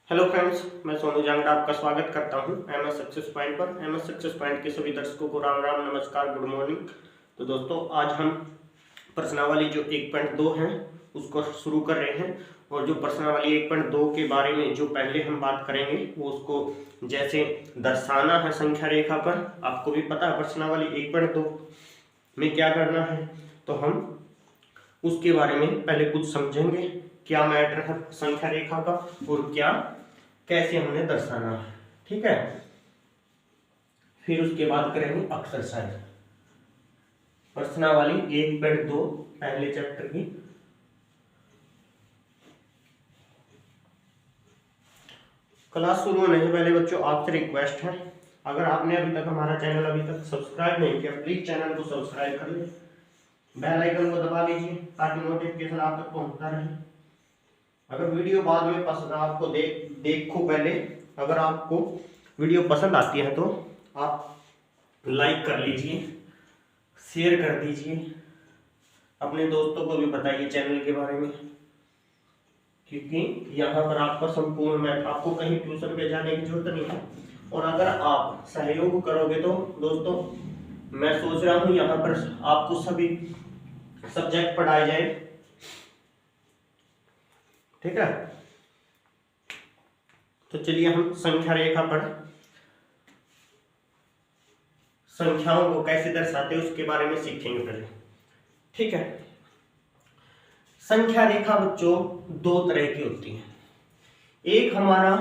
Hello friends, मैं सोनू जांगड़ा आपका स्वागत करता हूं एमएस सक्सेस पॉइंट पर। एमएस सक्सेस पॉइंट के सभी दर्शकों को राम राम, नमस्कार, गुड मॉर्निंग। तो दोस्तों, आज हम प्रश्नावली जो 1.2 है उसको शुरू कर रहे हैं। और जो प्रश्नावली 1.2 के बारे में जो पहले हम बात करेंगे वो उसको जैसे दर्शाना है संख्या रेखा पर। आपको भी पता है प्रश्नावली 1.2 में क्या करना है, तो हम उसके बारे में पहले कुछ समझेंगे। क्या मैटर है संख्या रेखा का और क्या कैसे हमने दर्शाना है, ठीक है। फिर उसके बाद करेंगे एक्सरसाइज प्रश्नावली 1.2 पहले चैप्टर की। क्लास शुरू होने से पहले बच्चों आपसे रिक्वेस्ट है, अगर आपने अभी तक हमारा चैनल अभी तक सब्सक्राइब नहीं किया, प्लीज चैनल को सब्सक्राइब कर ले, बेल आइकन को दबा लीजिए ताकि नोटिफिकेशन आप तक पहुंचता रहे। अगर वीडियो बाद में पसंद आपको देखो पहले, अगर आपको वीडियो पसंद आती है तो आप लाइक कर लीजिए, शेयर कर दीजिए, अपने दोस्तों को भी बताइए चैनल के बारे में, क्योंकि यहाँ पर आपका संपूर्ण मैथ, आपको कहीं ट्यूशन पे जाने की जरूरत नहीं है। और अगर आप सहयोग करोगे तो दोस्तों मैं सोच रहा हूँ यहाँ पर आपको सभी सब्जेक्ट पढ़ाए जाए, ठीक है। तो चलिए हम संख्या रेखा पर संख्याओं को कैसे दर्शाते हैं उसके बारे में सीखेंगे पहले, ठीक है। संख्या रेखा बच्चों दो तरह की होती है। एक हमारा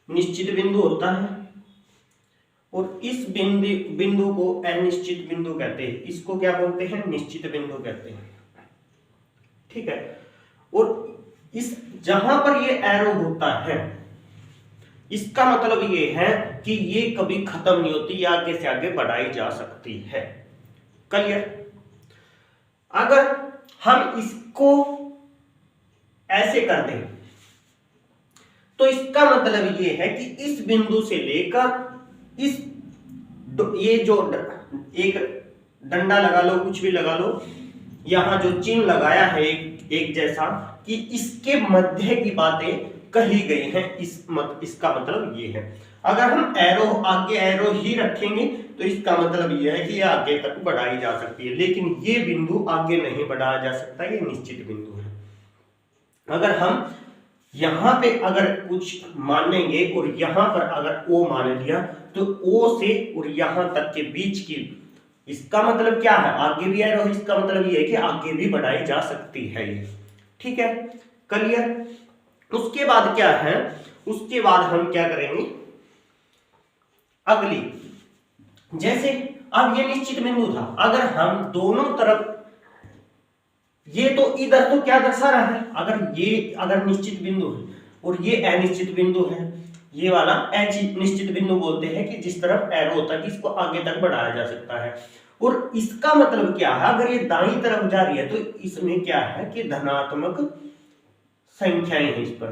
निश्चित बिंदु होता है और इस बिंदु को अनिश्चित बिंदु कहते हैं। इसको क्या बोलते हैं? निश्चित बिंदु कहते हैं, ठीक है। और इस जहां पर ये एरो होता है इसका मतलब ये है कि ये कभी खत्म नहीं होती, या आगे से आगे बढ़ाई जा सकती है। क्लियर? अगर हम इसको ऐसे कर दें तो इसका मतलब ये है कि इस बिंदु से लेकर इस ये जो एक डंडा लगा लो, कुछ भी लगा लो, यहां जो चिन्ह लगाया है एक जैसा, कि इसके मध्य की बातें कही गई हैं। इसका मतलब ये है। अगर हम आगे एरो ही रखेंगे तो इसका मतलब ये है कि ये आगे तक बढ़ाई जा सकती है, लेकिन ये बिंदु आगे नहीं बढ़ाया जा सकता, ये निश्चित बिंदु है। अगर हम यहां पे अगर कुछ मानेंगे और यहां पर अगर ओ मान लिया तो ओ से और यहां तक के बीच की, इसका मतलब क्या है? आगे भी एरो, इसका मतलब ये है कि आगे भी बढ़ाई जा सकती है ये, ठीक है। क्लियर? उसके बाद क्या है? उसके बाद हम क्या करेंगे अगली, जैसे अब ये निश्चित बिंदु था, अगर हम दोनों तरफ, ये तो इधर तो क्या दर्शा रहा है, अगर निश्चित बिंदु है और ये अनिश्चित बिंदु है, ये वाला अनिश्चित बिंदु बोलते हैं कि जिस तरफ एरो होता है कि इसको आगे तक बढ़ाया जा सकता है। और इसका मतलब क्या है? अगर ये दाईं तरफ जा रही है तो इसमें क्या है कि धनात्मक संख्याएं हैं। इस पर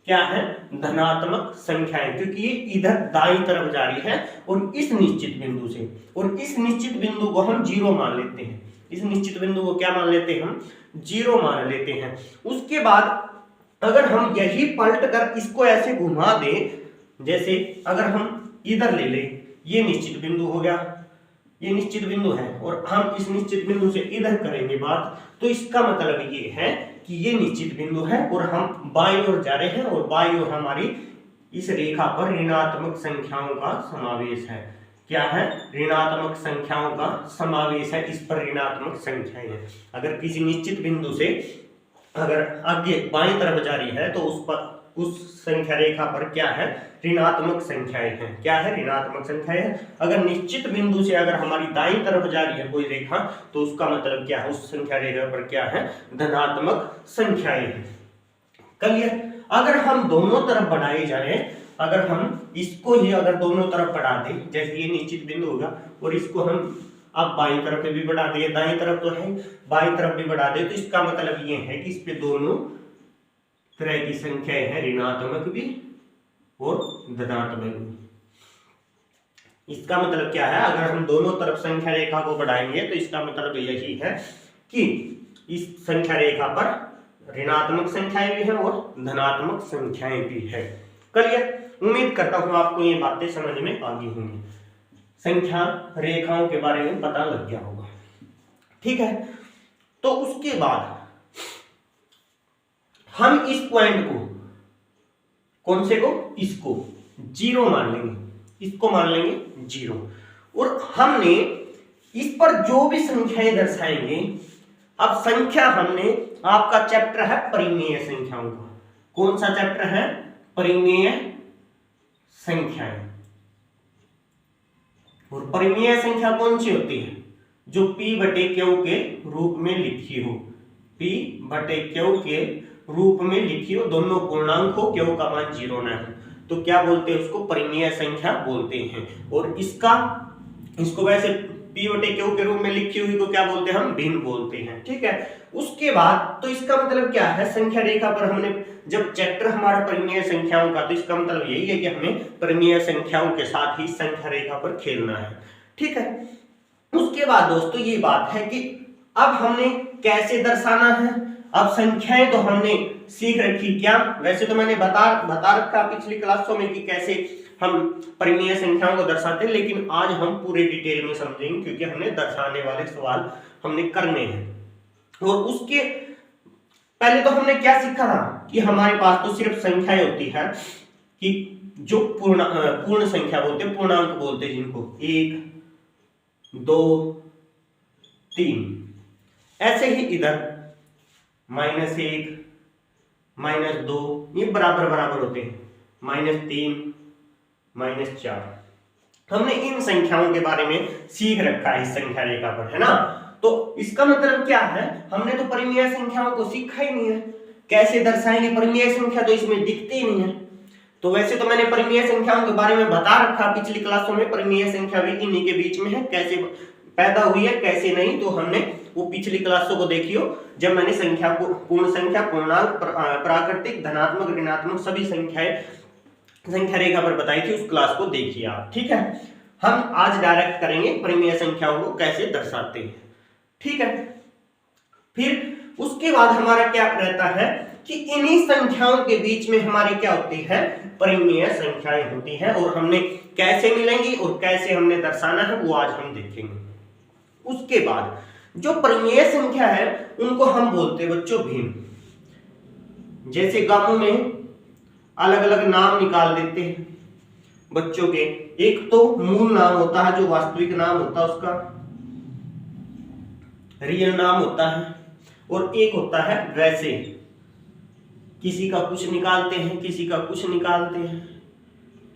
क्या है? धनात्मक संख्याएं, क्योंकि ये इधर दाईं तरफ जा रही है और इस निश्चित बिंदु से, और इस निश्चित बिंदु को हम जीरो मान लेते हैं। इस निश्चित बिंदु को क्या मान लेते हैं? हम जीरो मान लेते हैं। उसके बाद अगर हम यही पलट कर इसको ऐसे घुमा दें, जैसे अगर हम इधर ले लें, ये निश्चित बिंदु हो गया, ये निश्चित बिंदु है, और हम इस निश्चित बिंदु से इधर करेंगे बात, तो इसका मतलब ये है कि ये निश्चित बिंदु है और हम बाईं ओर जा रहे हैं, और बाईं ओर हमारी इस रेखा पर ऋणात्मक संख्याओं का समावेश है। क्या है? ऋणात्मक संख्याओं का समावेश है। इस पर ऋणात्मक संख्याएं हैं। अगर किसी निश्चित बिंदु से अगर आगे बाईं तरफ जा रही है तो उस संख्या रेखा पर क्या है? ऋणात्मक संख्याएं हैं। क्या है? ऋणात्मक संख्याएं हैं। अगर निश्चित बिंदु से अगर हमारी दाईं तरफ जा रही है कोई रेखा तो उसका मतलब क्या है? उस संख्या रेखा पर क्या है? धनात्मक संख्याएं हैं। क्लियर? अगर हम दोनों तरफ बढ़ाए जाए, अगर हम इसको ही अगर दोनों तरफ बढ़ा दें, जैसे ये निश्चित बिंदु होगा और इसको हम अब बाईं तरफ भी बढ़ा दिए, दाईं तरफ तो है, बाईं तरफ भी बढ़ा दे, तो इसका मतलब ये है कि इस पे दोनों तरह की संख्याएं हैं, ऋणात्मक भी और धनात्मक भी। इसका मतलब क्या है? अगर हम दोनों तरफ संख्या रेखा को बढ़ाएंगे तो इसका मतलब यही है कि इस संख्या रेखा पर ऋणात्मक संख्याएं भी है और धनात्मक संख्याएं भी है। क्लियर? उम्मीद करता हूं आपको ये बातें समझ में आ गई होंगी, संख्या रेखाओं के बारे में पता लग गया होगा। ठीक है, तो उसके बाद हम इस पॉइंट को, कौन से को, इसको जीरो मान लेंगे, इसको मान लेंगे जीरो, और हमने इस पर जो भी संख्याएं दर्शाएंगे, अब संख्या हमने, आपका चैप्टर है परिमेय संख्याओं का, कौन सा चैप्टर है, परिमेय संख्याएं। और परिमेय संख्या कौन सी होती है, जो p बटे क्यू के रूप में लिखी हो, p बटे क्यू के रूप में लिखी हो, दोनों पूर्णांक हो, क्यू का मान जीरो ना हो, तो क्या बोलते हैं उसको, परिमेय संख्या बोलते हैं। और इसको वैसे p बटे क्यू के रूप में लिखी हुई को क्या बोलते हैं, हम भिन्न बोलते हैं। ठीक है, उसके बाद तो इसका मतलब क्या है, संख्या रेखा पर हमने जब चैप्टर हमारा परिमेय संख्याओं का, तो इसका मतलब यही है कि हमें परिमेय संख्याओं के साथ ही संख्या रेखा पर खेलना है। ठीक है, उसके बाद दोस्तों ये बात है कि अब हमने कैसे दर्शाना है। अब संख्याएं तो हमने सीख रखी, क्या, वैसे तो मैंने बता रखा पिछली क्लासों में कि कैसे हम परिमेय संख्याओं को दर्शाते हैं, लेकिन आज हम पूरे डिटेल में समझेंगे, क्योंकि हमने दर्शाने वाले सवाल हमने करने हैं। और उसके पहले तो हमने क्या सीखा था कि हमारे पास तो सिर्फ संख्याएं होती है, कि जो पूर्ण संख्या बोलते हैं, पूर्णांक बोलते हैं जिनको, 1 2 3, ऐसे ही इधर -1 -2 ये बराबर बराबर होते हैं, -3 -4। हमने इन संख्याओं के बारे में सीख रखा है इस संख्या रेखा पर, है ना। तो इसका मतलब क्या है, हमने तो परिमेय संख्याओं को सीखा ही नहीं है, कैसे दर्शाएंगे परिमेय संख्या, तो इसमें दिखते ही नहीं है। तो वैसे तो मैंने परिमेय संख्याओं के बारे में बता रखा पिछली क्लासों में, परिमेय संख्या भी इन्हीं के बीच में है, कैसे पैदा हुई है कैसे नहीं, तो हमने वो पिछली क्लासों को देखियो, जब मैंने संख्या को, पूर्ण संख्या, पूर्णांक, प्राकृतिक, धनात्मक, ऋणात्मक सभी संख्याएं संख्या रेखा पर बताई थी, उस क्लास को देखिए आप। ठीक है, हम आज डायरेक्ट करेंगे परिमेय संख्याओं को कैसे दर्शाते हैं। ठीक है, फिर उसके बाद हमारा क्या रहता है कि इन्हीं संख्याओं के बीच में हमारी क्या होती है, परिमेय संख्याएं होती हैं, और हमने कैसे मिलेंगी और कैसे हमने दर्शाना है वो आज हम देखेंगे। उसके बाद जो परिमेय संख्या है उनको हम बोलते हैं बच्चों भिन्न। जैसे गांवों में अलग अलग नाम निकाल देते हैं बच्चों के, एक तो मूल नाम होता है, जो वास्तविक नाम होता है उसका, रियल नाम होता है, और एक होता है वैसे, किसी का कुछ निकालते हैं, किसी का कुछ निकालते हैं,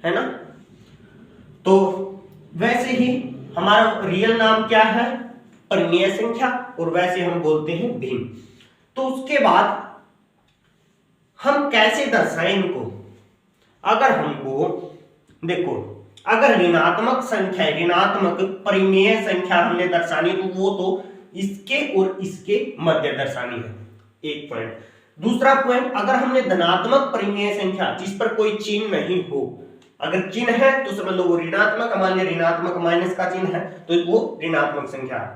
है ना। तो वैसे ही हमारा रियल नाम क्या है, परिमेय संख्या, और वैसे हम बोलते हैं भिन्न। तो उसके बाद हम कैसे दर्शाएं इनको, अगर हमको देखो, अगर ऋणात्मक संख्या, ऋणात्मक परिमेय संख्या हमने दर्शानी, तो वो तो इसके और इसके मध्य दर्शानी है, एक पॉइंट। दूसरा पॉइंट, अगर हमने धनात्मक परिमेय संख्या जिस पर कोई चिन्ह नहीं हो, अगर चिन्ह है तो समझ लो वो ऋणात्मक, मान लिया ऋणात्मक माइनस का चिन्ह है तो वो ऋणात्मक संख्या है,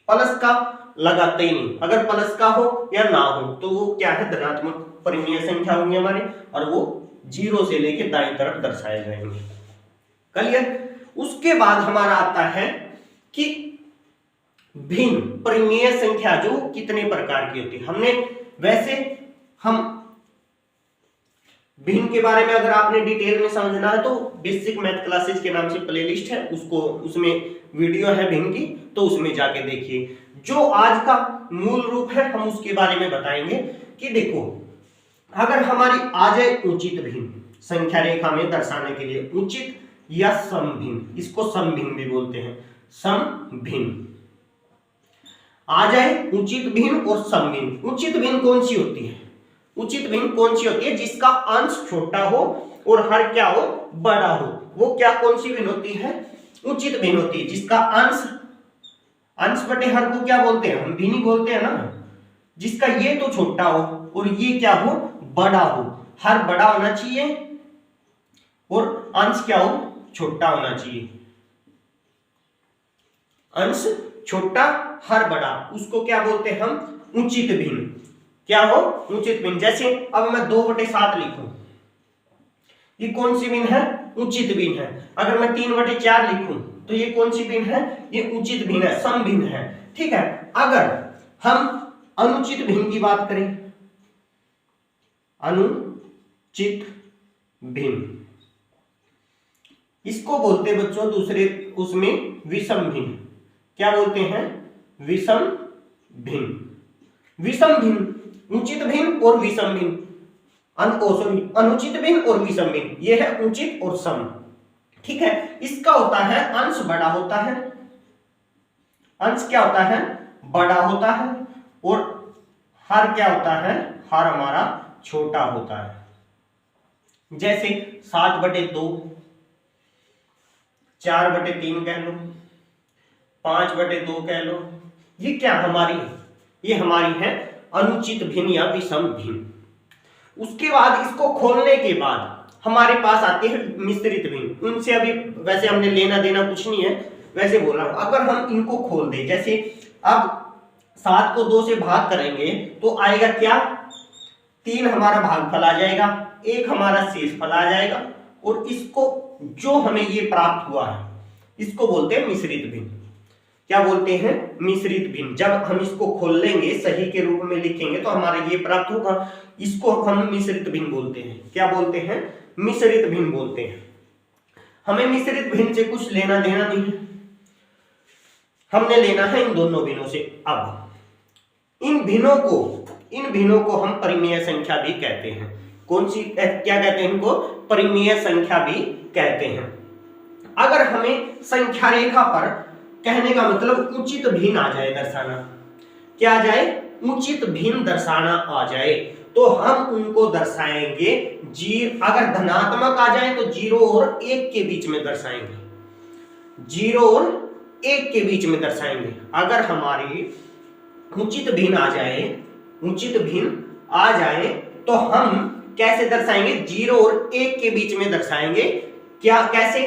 प्लस का लगाते ही नहीं, अगर प्लस का हो या ना हो तो वो क्या है, धनात्मक परिमेय संख्या होंगे हमारे, और वो जीरो से लेके दाईं तरफ दर्शाए जाएंगे। क्लियर? उसके बाद हमारा आता है कि भिन्न परिमेय संख्या जो कितने प्रकार की होती है। हमने वैसे हम भिन्न के बारे में अगर आपने डिटेल में समझना है तो बेसिक मैथ क्लासेस के नाम से प्लेलिस्ट है, उसको, उसमें वीडियो है भिन्न की, तो उसमें जाके देखिए। जो आज का मूल रूप है हम उसके बारे में बताएंगे कि देखो, अगर हमारी आ जाए उचित भिन्न, संख्या रेखा में दर्शाने के लिए उचित या समभिन्न, इसको समभिन्न भी बोलते हैं, समभिन्न आ जाए, उचित भिन्न और समभिन्न। उचित भिन्न कौन सी होती है, उचित भिन्न कौन सी होती है, जिसका अंश छोटा हो और हर क्या हो, बड़ा हो, वो क्या कौन सी भिन्न होती है, उचित भिन्न होती है। जिसका अंश बटे हर को क्या बोलते हैं, हम भिन्न ही बोलते हैं ना। जिसका ये तो छोटा हो और ये क्या हो, बड़ा हो, हर बड़ा होना चाहिए और अंश क्या हो, छोटा होना चाहिए। अंश छोटा हर बड़ा, उसको क्या बोलते हैं हम, उचित भिन्न। क्या हो, उचित भिन्न। जैसे अब मैं 2/7 लिखूं, ये कौन सी भिन्न है, उचित भिन्न है। अगर मैं 3/4 लिखूं तो ये कौन सी भिन्न है, ये उचित भिन्न है, सम भिन्न है। ठीक है, अगर हम अनुचित भिन्न की बात करें, अनुचित भिन्न इसको बोलते हैं बच्चों दूसरे उसमें विषम भिन्न। क्या बोलते हैं, विषम भिन्न। विषम भिन्न, उचित भिन्न और विषम भिन्न, अनुचित भिन्न और विषम भिन्न, ये है उचित और सम। ठीक है, इसका होता है अंश बड़ा होता है, अंश क्या होता है, बड़ा होता है, और हर क्या होता है, हर हमारा छोटा होता है। जैसे 7/2, 4/3 कह लो, 5/2 कह लो, ये क्या हमारी, ये हमारी है अनुचित भिन्न या विषम भिन्न। उसके बाद इसको खोलने के बाद हमारे पास आती है मिश्रित भिन्न। उनसे अभी वैसे हमने लेना देना कुछ नहीं है, वैसे बोल रहा हूं। अगर हम इनको खोल दें, जैसे अब 7 को 2 से भाग करेंगे तो आएगा क्या, 3 हमारा भागफल आ जाएगा, 1 हमारा शेषफल आ जाएगा, और इसको जो हमें ये प्राप्त हुआ है इसको बोलते हैं मिश्रित भिन्न। क्या बोलते हैं, मिश्रित भिन्न। जब हम इसको खोल लेंगे, सही के रूप में लिखेंगे तो हमारा ये प्राप्त होगा, इसको हम मिश्रित भिन्न बोलते हैं। क्या बोलते हैं, मिश्रित भिन्न बोलते हैं। हमें मिश्रित भिन्न से कुछ लेना देना नहीं है, हमने लेना है इन दोनों भिन्नों से। अब इन भिन्नों को हम परिमेय संख्या भी कहते हैं। कौन सी, क्या कहते हैं इनको, परिमेय संख्या भी कहते हैं। अगर हमें संख्या रेखा पर, कहने का मतलब उचित भिन्न आ जाए, दर्शाना, क्या आ जाए, उचित भिन्न दर्शाना आ जाए, तो हम उनको दर्शाएंगे अगर धनात्मक आ जाए तो 0 और 1 के बीच में दर्शाएंगे, 0 और 1 के बीच में दर्शाएंगे। अगर हमारी उचित भिन्न आ जाए, उचित भिन्न आ जाए तो हम कैसे दर्शाएंगे, 0 और 1 के बीच में दर्शाएंगे। क्या, कैसे,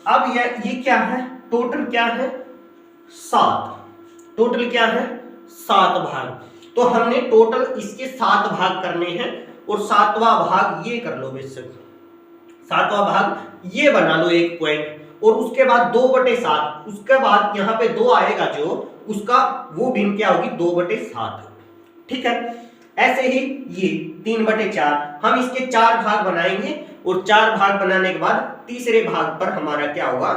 अब ये क्या है, टोटल क्या है, 7, टोटल क्या है, 7 भाग। तो हमने टोटल इसके 7 भाग करने हैं, और 7वां भाग ये कर लो बेशक, 7वां भाग ये बना लो एक पॉइंट, और उसके बाद 2/7, उसके बाद यहाँ पे 2 आएगा जो उसका वो भिन्न क्या होगी, 2/7। ठीक है, ऐसे ही ये 3/4, हम इसके 4 भाग बनाएंगे, और 4 भाग बनाने के बाद तीसरे भाग पर हमारा क्या होगा,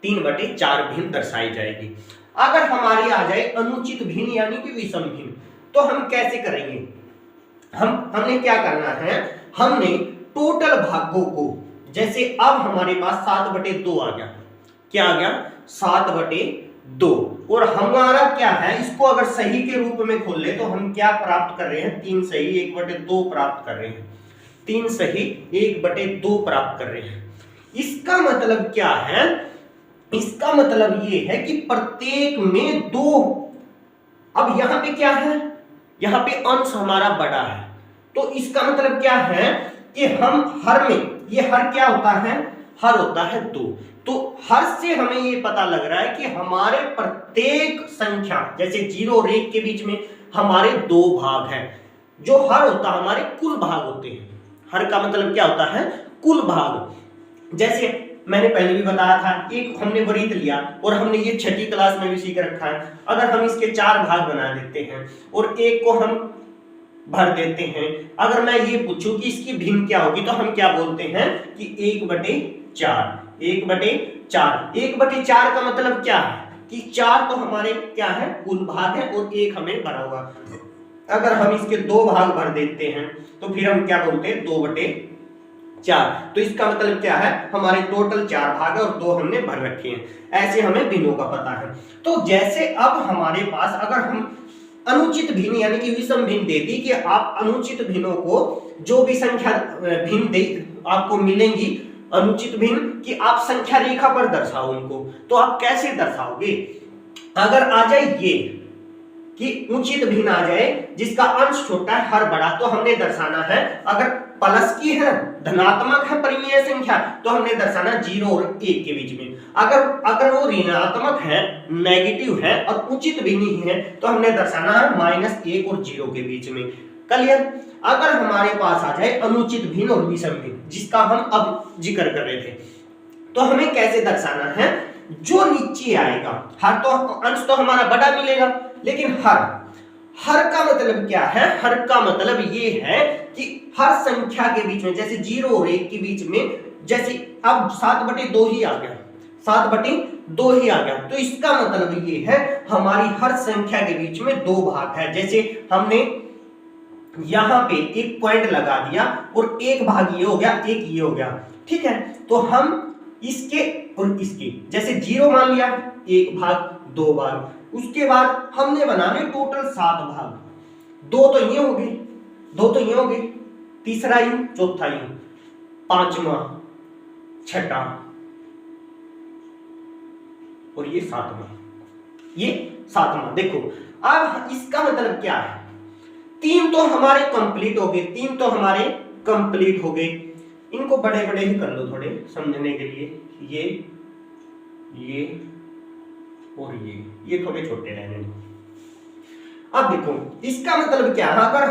3/4 भिन्न दर्शाई जाएगी। अगर हमारी आ जाए अनुचित भिन्न यानी कि विषम भिन्न, तो हम कैसे करेंगे, हमने क्या करना है, हमने टोटल भागों को, जैसे अब हमारे पास 7/2 आ गया, क्या आ गया, 7/2, और हमारा क्या है, इसको अगर सही के रूप में खोल ले तो हम क्या प्राप्त कर रहे हैं, 3 सही 1/2 प्राप्त कर रहे हैं, 3 सही 1/2 प्राप्त कर रहे हैं। इसका मतलब क्या है, इसका मतलब ये है कि प्रत्येक में 2, अब यहां पे क्या है, यहां पे अंश हमारा बड़ा है, तो इसका मतलब क्या है कि हम हर में, ये हर क्या होता है, हर होता है 2, तो हर से हमें ये पता लग रहा है कि हमारे प्रत्येक संख्या, जैसे 0 और 1 के बीच में हमारे 2 भाग हैं, जो हर होता है हमारे कुल भाग होते हैं। हर का मतलब क्या होता है, कुल भाग। जैसे मैंने पहले भी बताया था, एक हमने वृत्त लिया और हमने ये 6ठी क्लास में भी सीख रखा है। अगर हम इसके 4 भाग बना देते हैं और एक को हम भर देते हैं, अगर मैं ये पूछूं कि इसकी भिन्न क्या होगी, तो हम क्या बोलते हैं कि 1/4, 1/4। 1/4 का मतलब क्या है कि 4 तो हमारे क्या है, कुल भाग है, और 1 हमें भरा हुआ। अगर हम इसके 2 भाग भर देते हैं तो फिर हम क्या बोलते हैं, 2/4। तो इसका मतलब क्या है, हमारे टोटल 4 भाग है और 2 हमने भर रखे हैं। ऐसे हमें भिन्नों का पता है। तो जैसे अब हमारे पास अगर हम अनुचित भिन्न यानी कि विषम भिन्न दे दी, कि आप अनुचित भिन्नों को जो भी संख्या भिन्न दे आपको मिलेंगी अनुचित भिन्न, कि आप संख्या रेखा पर दर्शाओ उनको, तो आप कैसे दर्शाओगे। अगर आ जाए ये, कि उचित भिन्न आ जाए जिसका अंश छोटा है हर बड़ा, तो हमने दर्शाना है अगर प्लस की है, धनात्मक है परिमेय संख्या, तो हमने दर्शाना 0 और 1 के बीच में। अगर वो ऋणात्मक है, नेगेटिव है और उचित भी नहीं है, तो हमने दर्शाना है -1 और 0 के बीच में। क्लियर? अगर हमारे पास आ जाए अनुचित भिन्न और विषम भिन्न, जिसका हम अब जिक्र कर रहे थे, तो हमें कैसे दर्शाना है? जो नीचे आएगा, हर तो अंश तो हमारा बड़ा मिलेगा, लेकिन हर का मतलब क्या है? हर का मतलब ये है कि हर संख्या के बीच में, जैसे 0 और 1 के बीच में, जैसे अब 7/2 ही आ गया, 7/2 ही आ गया, तो इसका मतलब ये है हमारी हर संख्या के बीच में 2 भाग है। जैसे हमने यहां पे एक पॉइंट लगा दिया और एक भाग ये हो गया, एक ये हो गया, ठीक है? तो हम इसके और इसके, जैसे 0 मान लिया, 1 भाग 2 भाग, उसके बाद हमने बनाने टोटल 7 भाग, 2 तो ये हो गए, 2 तो ये हो गए, तीसरा यू, चौथा यू, पांचवा, छठा और ये सातवां। देखो अब इसका मतलब क्या है? 3 तो हमारे कंप्लीट हो गए, 3 तो हमारे कंप्लीट हो गए। इनको बड़े बड़े ही कर लो थोड़े समझने के लिए, ये और ये थोड़े छोटे रहने दो। अब देखो इसका मतलब क्या है? अगर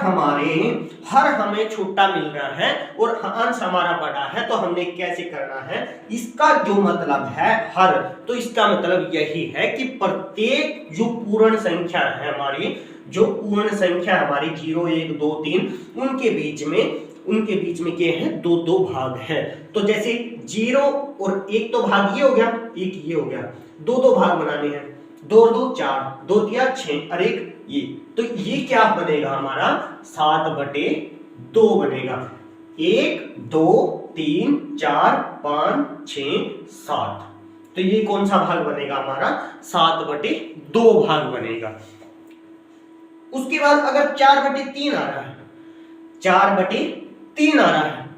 हमें छोटा मिल रहा है और अंश हमारा बड़ा है, तो हमने कैसे करना है? इसका जो मतलब है हर, तो इसका मतलब यही है कि प्रत्येक जो पूर्ण संख्या है हमारी, जो पूर्ण संख्या हमारी 0, 1, 2, 3, उनके बीच में क्या है? 2 भाग है। तो जैसे 0 और 1 तो भाग ये हो गया, 1 ये हो गया, 2 भाग बनाने हैं, 2 और 2 4, 2 3 6 और 1 ये, तो ये क्या बनेगा हमारा? 7/2 बनेगा। 1 2 3 4 5 6 7, तो ये कौन सा भाग बनेगा हमारा? 7/2 भाग बनेगा। उसके बाद अगर 4/3 आ रहा है, 4/3 आ रहा है,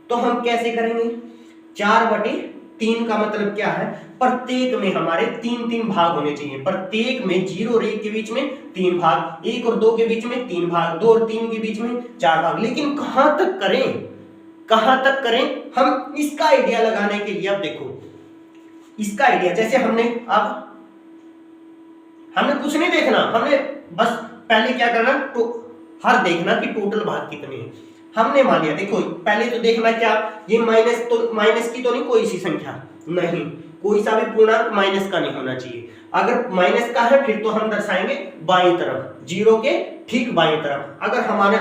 तो हम कैसे करेंगे? 4/3 का मतलब क्या है? प्रत्येक में हमारे 3 भाग होने चाहिए। प्रत्येक में 0 और 1 के बीच में 3 भाग, 1 और 2 के बीच में 3 भाग, 2 और 3 के बीच में 4 भाग। लेकिन कहां तक करें? हम इसका आइडिया लगाने के लिए, अब देखो इसका आइडिया, जैसे हमने कुछ नहीं देखना, हमने बस पहले क्या करना, तो हर देखना कि टोटल भाग कितने हैं। हमने मान लिया, देखो पहले तो देखना क्या, ये माइनस की तो नहीं कोई सी संख्या, नहीं, कोई सा भी पूर्णांक माइनस का नहीं होना चाहिए। अगर माइनस का है फिर तो हम दर्शाएंगे बाईं तरफ, 0 के ठीक बाईं तरफ। अगर हमारा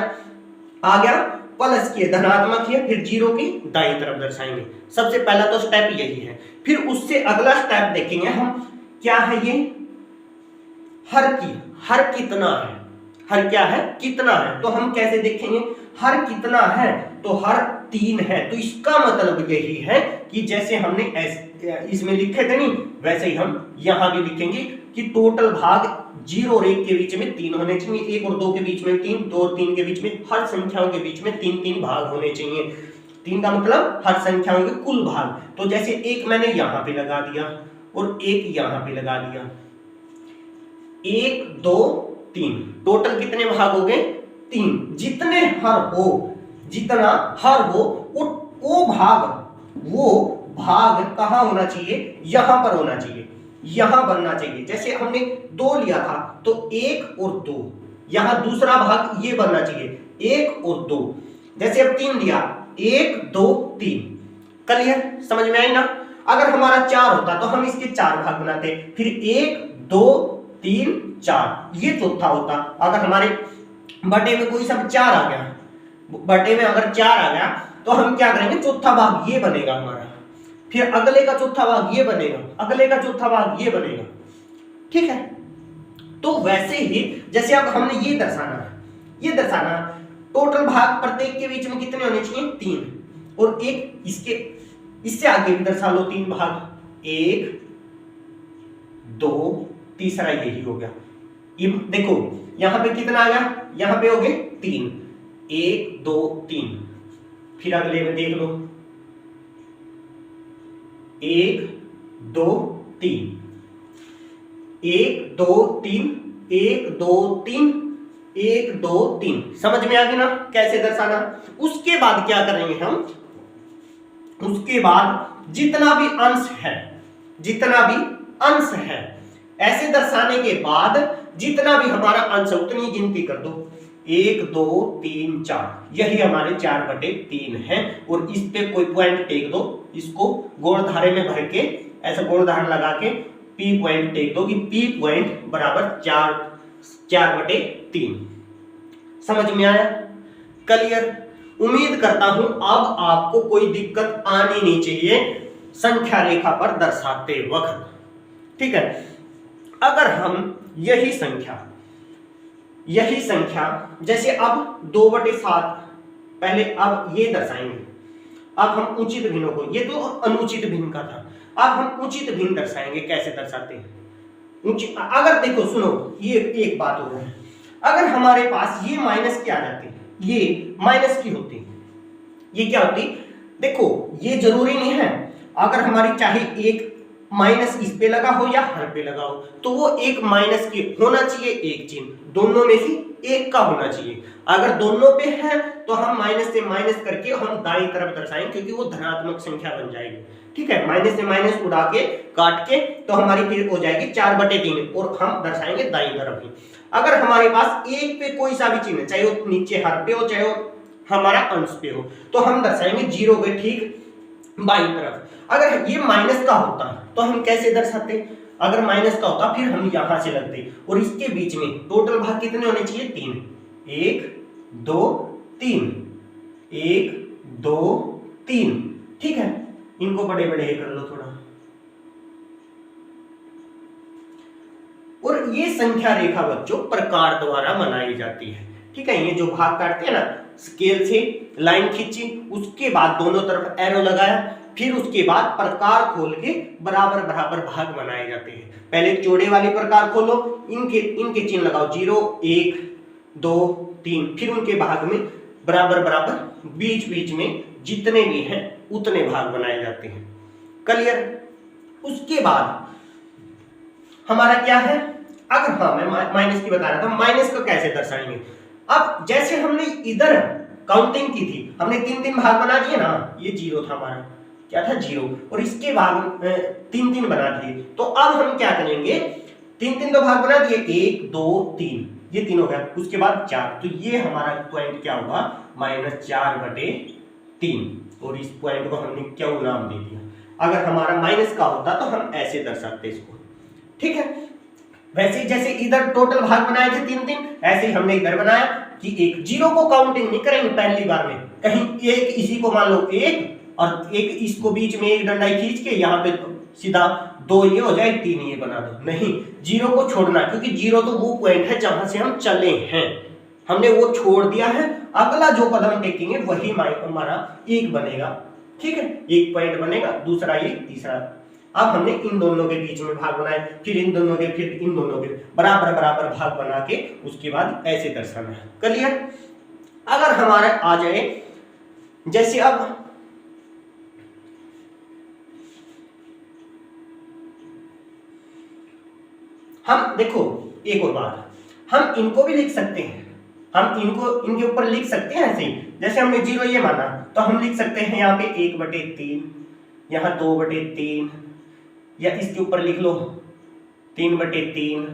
आ गया प्लस की, धनात्मक है, फिर 0 की दाईं तरफ दर्शाएंगे। सबसे पहला तो स्टेप यही है। फिर उससे अगला स्टेप देखेंगे हम, क्या है ये? हर कितना है? हर क्या है? कितना है? तो हम कैसे देखेंगे हर कितना है? तो हर 3 है। तो इसका मतलब यही है कि जैसे हमने इसमें लिखे थे नहीं, वैसे ही हम यहां भी लिखेंगे कि टोटल भाग 0 और 1 के बीच में 3 होने चाहिए, 1 और 2 के बीच में 3, 2 और 3 के बीच में, हर संख्याओं के बीच में 3 भाग होने चाहिए। 3 का मतलब हर संख्याओं के कुल भाग। तो जैसे 1 मैंने यहां पे लगा दिया और 1 यहां पे लगा दिया, 1 2 3, टोटल कितने भाग हो गए? 3। जितना हर हो वो भाग कहां होना चाहिए? यहां पर होना चाहिए, यहां बनना चाहिए। जैसे हमने 2 लिया था तो 1 और 2, यहां दूसरा भाग ये बनना चाहिए, 1 और 2। जैसे अब 3 लिया, 1 2 3। क्लियर? समझ में आई ना? अगर हमारा 4 होता तो हम इसके 4 भाग बनाते, फिर 1 2 3 4, ये चौथा होता। अगर हमारे बटे में कोई सब 4 आ गया, बटे में अगर 4 आ गया, तो हम क्या करेंगे? चौथा भाग ये बनेगा हमारा, फिर अगले का चौथा भाग ये बनेगा, अगले का चौथा भाग ये बनेगा। ठीक है? तो वैसे ही जैसे अब हमने ये दर्शाना टोटल भाग प्रत्येक के बीच में कितने होने चाहिए? 3। और एक इससे आगे भी दर्शा लो 3 भाग, 1 2, तीसरा यही हो गया। ये देखो यहां पे कितना आ गया? यहां पे हो गए 3, 1 2 3। फिर अगले में देख लो, 1 2 3। 1 2 3 1 2 3 1 2 3। समझ में आ गया ना कैसे दर्शाना। उसके बाद क्या करेंगे हम, उसके बाद जितना भी अंश है, जितना भी अंश है, ऐसे दर्शाने के बाद जितना भी हमारा अंश है उतनी गिनती कर दो। 1 2 3 4, यही हमारे 4/3 है। और इस पे कोई पॉइंट टेक दो, इसको गोल धारे में भर के ऐसा गोल धार लगा के P पॉइंट टेक दो कि P पॉइंट बराबर 4/3। समझ में आया? क्लियर? उम्मीद करता हूं अब आपको कोई दिक्कत आनी नहीं चाहिए संख्या रेखा पर दर्शाते वक्त। ठीक है, अगर हम यही संख्या जैसे अब 2/7 पहले, अब ये दर्शाएंगे। अब हम उचित भिन्नों को, ये तो अनुचित भिन्न का था, अब हम उचित भिन्न दर्शाएंगे। कैसे दर्शाते हैं उचित? अगर देखो सुनो, ये एक बात हो रहा है, अगर हमारे पास ये माइनस की आ जाती है, ये माइनस की होती है, ये क्या होती? देखो ये जरूरी नहीं है, अगर हमारी चाहे एक माइनस इस पे लगा हो या हर पे लगा हो तो वो एक माइनस की होना चाहिए, एक चिन्ह दोनों में से एक का होना चाहिए। अगर दोनों पे है तो हम माइनस से माइनस करके हम दाईं तरफ दर्शाएंगे, क्योंकि वो धनात्मक संख्या बन जाएगी। ठीक है, माइनस से माइनस उड़ा के काट के तो हमारी फिर हो जाएगी 4/3 और हम दर्शाएंगे दाईं तरफ ही। अगर हमारे पास एक पे कोई सा भी चिन्ह, चाहे वो नीचे हर पे हो चाहे वो हमारा अंश पे हो, तो हम दर्शाएंगे 0 के ठीक बाईं तरफ। अगर ये माइनस का होता तो हम कैसे दर्शाते? अगर माइनस का होता फिर हम यहां से लगते और इसके बीच में टोटल भाग कितने होने चाहिए? 3। 1 2 3 1 2 3। ठीक है, इनको बड़े बड़े कर लो थोड़ा। और ये संख्या रेखा बच्चों प्रकार द्वारा बनाई जाती है। ठीक है, ये जो भाग काटते हैं ना, स्केल से लाइन खींची, उसके बाद दोनों तरफ एरो लगाया, फिर उसके बाद प्रकार खोल के बराबर बराबर भाग बनाए जाते हैं। पहले चौड़े वाले प्रकार खोलो, इनके चिन्ह लगाओ 0 1 2 3, फिर उनके भाग में बराबर बराबर बीच बीच में जितने भी हैं उतने भाग बनाए जाते हैं। क्लियर? उसके बाद हमारा क्या है? अगर हाँ मैं माइनस की बता रहा था, माइनस को कैसे दर्शाएंगे? अब जैसे हमने इधर काउंटिंग की थी, हमने 3 भाग बना दिए ना, ये 0 था हमारा, क्या था 0, और इसके भाग 3 बना दिए। तो अब हम क्या करेंगे? 3 तो भाग बना दिए, 1 2 3, ये 3 हो गया, उसके बाद 4, तो ये हमारा पॉइंट क्या होगा? -4/3। और इस पॉइंट को हमने क्यों नाम दे दिया? अगर हमारा माइनस का होता तो हम ऐसे दर्शाते इसको। ठीक है, वैसे जैसे इधर टोटल भाग बनाए थे 3, ऐसे ही हमने इधर बनाया कि एक 0 को काउंटिंग नहीं करेंगे पहली बार में, कहीं एक इसी को मान लो 1 और एक इसको बीच में एक डंडा खींच के यहाँ पे सीधा 2 ये हो जाए, 3 ये बना दो। नहीं, 0 को छोड़ना, क्योंकि 0 तो वो पॉइंट है जहां से हम चले हैं, हमने वो छोड़ दिया है। अगला जो पद हम देखेंगे वही हमारा 1 बनेगा। ठीक है, 1 पॉइंट बनेगा, दूसरा 1, तीसरा। अब हमने इन दोनों के बीच में भाग बनाए, फिर इन दोनों के, फिर इन दोनों के बराबर बराबर भाग बना के उसके बाद ऐसे दर्शाना है। क्लियर? अगर हमारा आ जाए जैसे अब हम देखो एक और बात, हम इनको भी लिख सकते हैं, हम इनके ऊपर लिख सकते हैं ऐसे ही। जैसे हमने 0 ये माना तो हम लिख सकते हैं यहाँ पे 1/3, यहाँ 2/3, या इसके ऊपर लिख लो 3/3,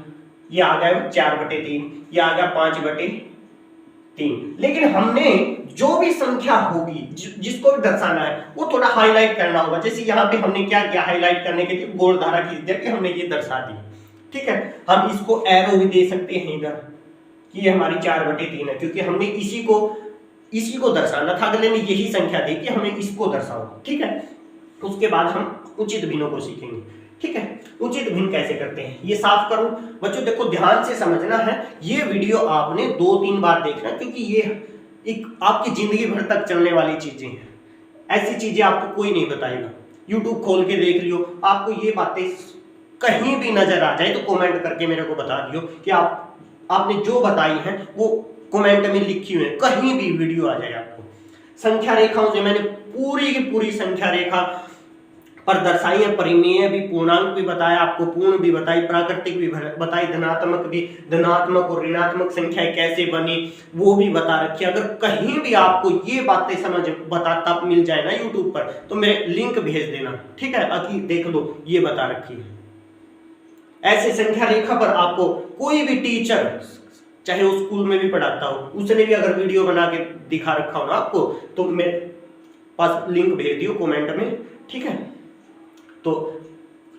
ये आ गया 4/3, ये आ गया 5/3। लेकिन हमने जो भी संख्या होगी जिसको भी दर्शाना है वो थोड़ा हाईलाइट करना होगा। जैसे यहाँ पे हमने क्या किया, हाईलाइट करने के लिए गोल धारा खींच दिया कि हमने ये दर्शा दी। ठीक है, हम इसको एरो भी दे सकते हैं इधर कि ये हमारी 4/3 है, क्योंकि हमने इसी को दर्शाना था, अगले ने यही संख्या दी कि हमें इसको दर्शाओ। ठीक है, उसके बाद हम उचित भिन्नों को सीखेंगे। ठीक है, उचित भिन्न कैसे करते हैं ये साफ करूं बच्चों, देखो ध्यान से समझना है। ये वीडियो आपने 2-3 बार देखना, क्योंकि ये एक आपकी जिंदगी भर तक चलने वाली चीजें हैं। ऐसी चीजें आपको कोई नहीं बताएगा। यूट्यूब खोल के देख लियो, आपको ये बातें कहीं भी नजर आ जाए तो कमेंट करके मेरे को बता दियो कि आपने जो बताई है वो कमेंट में लिखी हुई है, कहीं भी वीडियो आ जाए आपको। संख्या रेखाओं से मैंने पूरी की पूरी संख्या रेखा पर दर्शाई है, परिमेय भी, पूर्णांक भी बताया आपको, पूर्ण भी बताई, प्राकृतिक भी बताई, धनात्मक भी, धनात्मक और ऋणात्मक संख्याएं कैसे बनी वो भी बता रखी है। अगर कहीं भी आपको ये बातें समझ बताता मिल जाए ना यूट्यूब पर तो मेरे लिंक भेज देना, ठीक है, अभी देख लो ये बता रखी है। ऐसे संख्या रेखा पर आपको कोई भी टीचर चाहे वो स्कूल में भी पढ़ाता हो उसने भी अगर वीडियो बना के दिखा रखा हो ना आपको तो मेरे पास लिंक भेज दियो कमेंट में, ठीक है। तो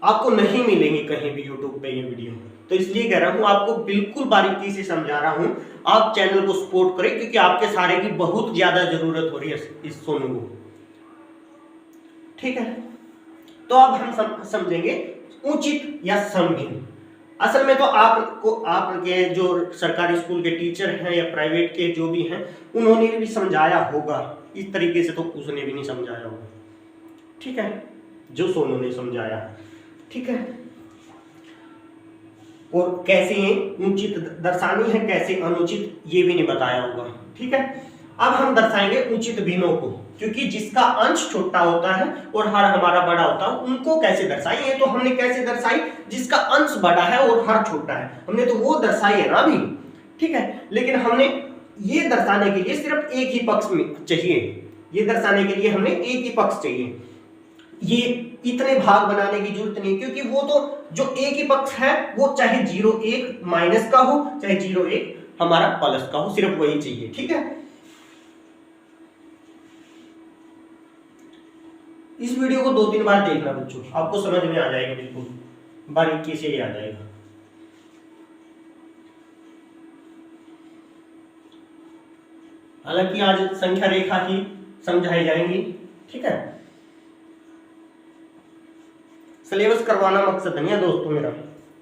आपको नहीं मिलेंगी कहीं भी यूट्यूब पे ये वीडियो, तो इसलिए कह रहा हूं आपको बिल्कुल बारीकी से समझा रहा हूं। आप चैनल को सपोर्ट करें क्योंकि आपके सारे की बहुत ज्यादा जरूरत हो रही है इस सोनू को, ठीक है। तो अब हम समझेंगे उचित या समभिन्न। असल में तो आपके जो सरकारी स्कूल के टीचर हैं या प्राइवेट के जो भी हैं उन्होंने भी समझाया होगा, इस तरीके से तो उसने भी नहीं समझाया होगा, ठीक है, जो सोनू ने समझाया, ठीक है। और कैसे ये उचित दर्शानी है कैसे अनुचित ये भी नहीं बताया होगा, ठीक है। अब हम दर्शाएंगे उचित भिन्नों को, क्योंकि जिसका अंश छोटा होता है और हर हमारा बड़ा होता है उनको कैसे दर्शाई। ये तो हमने कैसे दर्शाई, जिसका अंश बड़ा है और हर छोटा है, हमने तो वो दर्शाई है ना अभी, ठीक है। लेकिन हमने ये दर्शाने के लिए सिर्फ एक ही पक्ष में चाहिए, ये दर्शाने के लिए हमें एक ही पक्ष चाहिए, ये इतने भाग बनाने की जरूरत नहीं, क्योंकि वो तो जो एक ही पक्ष है वो चाहे 0,1 माइनस का हो चाहे 0,1 हमारा प्लस का हो, सिर्फ वही चाहिए, ठीक है। इस वीडियो को 2-3 बार देखना बच्चों, आपको समझ में आ जाएगा, बिल्कुल बारीकी से ही आ जाएगा। हालांकि आज संख्या रेखा ही समझाई जाएंगी, ठीक है। सिलेबस करवाना मकसद नहीं है दोस्तों,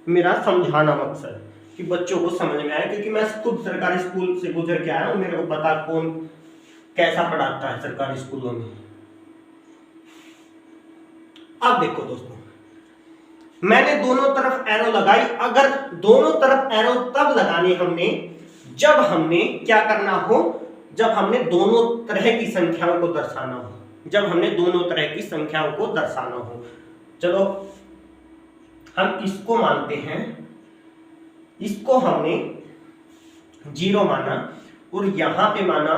मेरा समझाना मकसद कि बच्चों को समझ में आए, क्योंकि मैं खुद सरकारी स्कूल से गुजर के आया हूं, मेरे को पता कौन कैसा पढ़ाता है सरकारी स्कूलों में। अब देखो दोस्तों, मैंने दोनों तरफ एरो लगाई। अगर दोनों तरफ एरो तब लगानी हमने जब हमने क्या करना हो, जब हमने दोनों तरह की संख्याओं को दर्शाना हो, जब हमने दोनों तरह की संख्याओं को दर्शाना हो। चलो हम इसको मानते हैं, इसको हमने 0 माना और यहां पे माना,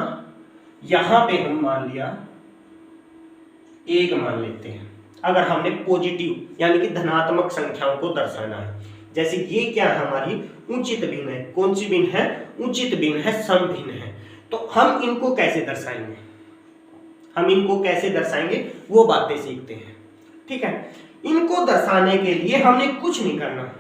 यहां पे हम मान लिया 1 मान लेते हैं। अगर हमने पॉजिटिव यानी कि धनात्मक संख्याओं को दर्शाना है, जैसे ये क्या है हमारी उचित भिन्न है, कौन सी भिन्न है, उचित भिन्न है, समभिन्न है। तो हम इनको कैसे दर्शाएंगे, हम इनको कैसे दर्शाएंगे वो बातें सीखते हैं, ठीक है। इनको दर्शाने के लिए हमने कुछ नहीं करना,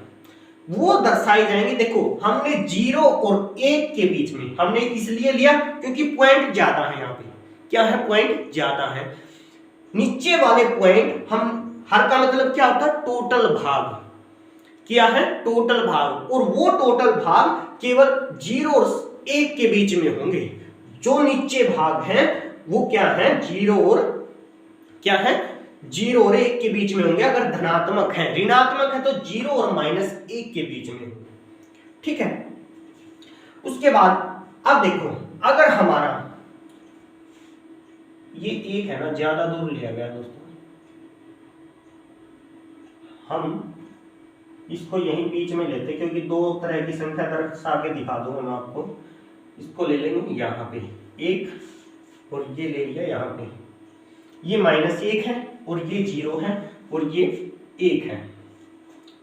वो दर्शाई जाएंगे। देखो हमने 0 और 1 के बीच में हमने इसलिए लिया क्योंकि पॉइंट ज्यादा है, यहाँ पे क्या है, पॉइंट ज्यादा है। नीचे वाले पॉइंट हम, हर का मतलब क्या होता है, टोटल भाग, क्या है, टोटल भाग, और वो टोटल भाग केवल 0 और 1 के बीच में होंगे। जो नीचे भाग हैं वो क्या है, 0 और क्या है, 0 और 1 के बीच में होंगे। अगर धनात्मक है, ऋणात्मक है तो 0 और -1 के बीच में, ठीक है। उसके बाद अब देखो, अगर हमारा ये 1 है ना, ज्यादा दूर लिया गया दोस्तों, हम इसको यहीं बीच में लेते क्योंकि दो तरह की संख्या दर्शा के दिखा दूं मैं आपको। इसको ले लेंगे यहाँ पे 1 और ये ले लिया यहाँ पे, ये -1 है और ये 0 है और ये 1 है,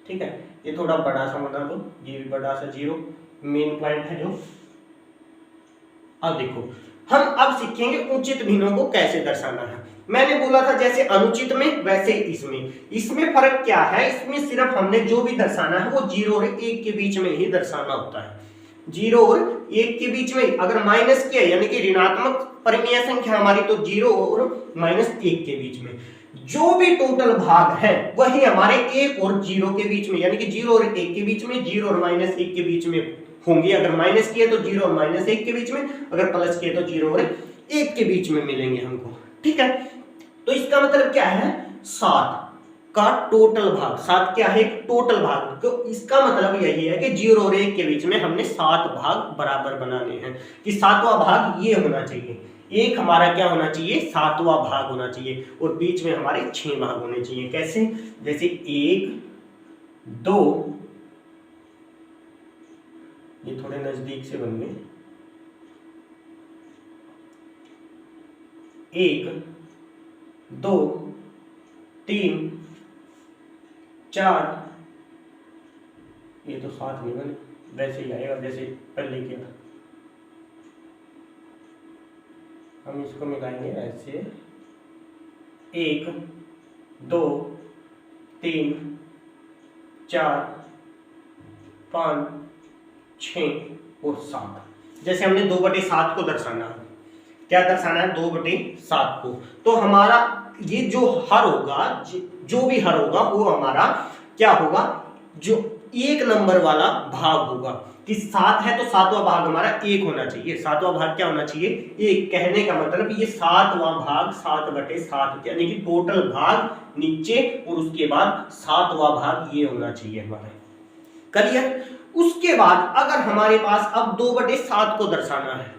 ठीक है। ये थोड़ा बड़ा सा बना दो, ये भी बड़ा सा 0 मेन पॉइंट है जो। अब देखो हम अब सीखेंगे उचित भिन्नों को कैसे दर्शाना है। मैंने बोला था जैसे अनुचित में वैसे इसमें फर्क क्या है, इसमें सिर्फ हमने जो भी दर्शाना है वो 0 और 1 के बीच में ही दर्शाना होता है। 0 और 1 के बीच में अगर माइनस किया यानी कि ऋणात्मक परिमेय संख्या हमारी, तो 0 और -1 के बीच में जो भी टोटल भाग है वही हमारे 1 और 0 के बीच में, यानी कि 0 और 1 के बीच में, 0 और -1 के बीच में होंगे। अगर माइनस किए तो 0 और -1 के बीच में, अगर प्लस किए तो 0 और 1 के बीच में मिलेंगे हमको, ठीक है। तो इसका मतलब क्या है, 7 का टोटल भाग, 7 क्या है, एक टोटल भाग। तो इसका मतलब यही है कि 0 और 1 के बीच में हमने 7 भाग बराबर बनाने हैं, कि 7वां भाग ये होना चाहिए। एक हमारा क्या होना चाहिए, 7वां भाग होना चाहिए, और बीच में हमारे 6 भाग होने चाहिए। कैसे, जैसे 1 2, ये थोड़े नजदीक से बन गए, 1 2 3 4, ये तो 7 नहीं बने, वैसे ही आएगा जैसे पहले किया था। हम इसको मिलाएंगे ऐसे, 1 2 3 4 5 6 और 7। जैसे हमने 2/7 को दर्शाना है, क्या दर्शाना है, 2/7 को। तो हमारा ये जो हर होगा, जो भी हर होगा वो हमारा क्या होगा, जो 1 नंबर वाला भाग होगा। कि 7 है तो 7वां भाग हमारा 1 होना चाहिए। 7वां भाग क्या होना चाहिए, 1। कहने का मतलब ये 7वां भाग 7/7, यानी कि टोटल भाग नीचे और उसके बाद 7वां भाग ये होना चाहिए हमारा। क्लियर। उसके बाद अगर हमारे पास अब 2/7 को दर्शाना है,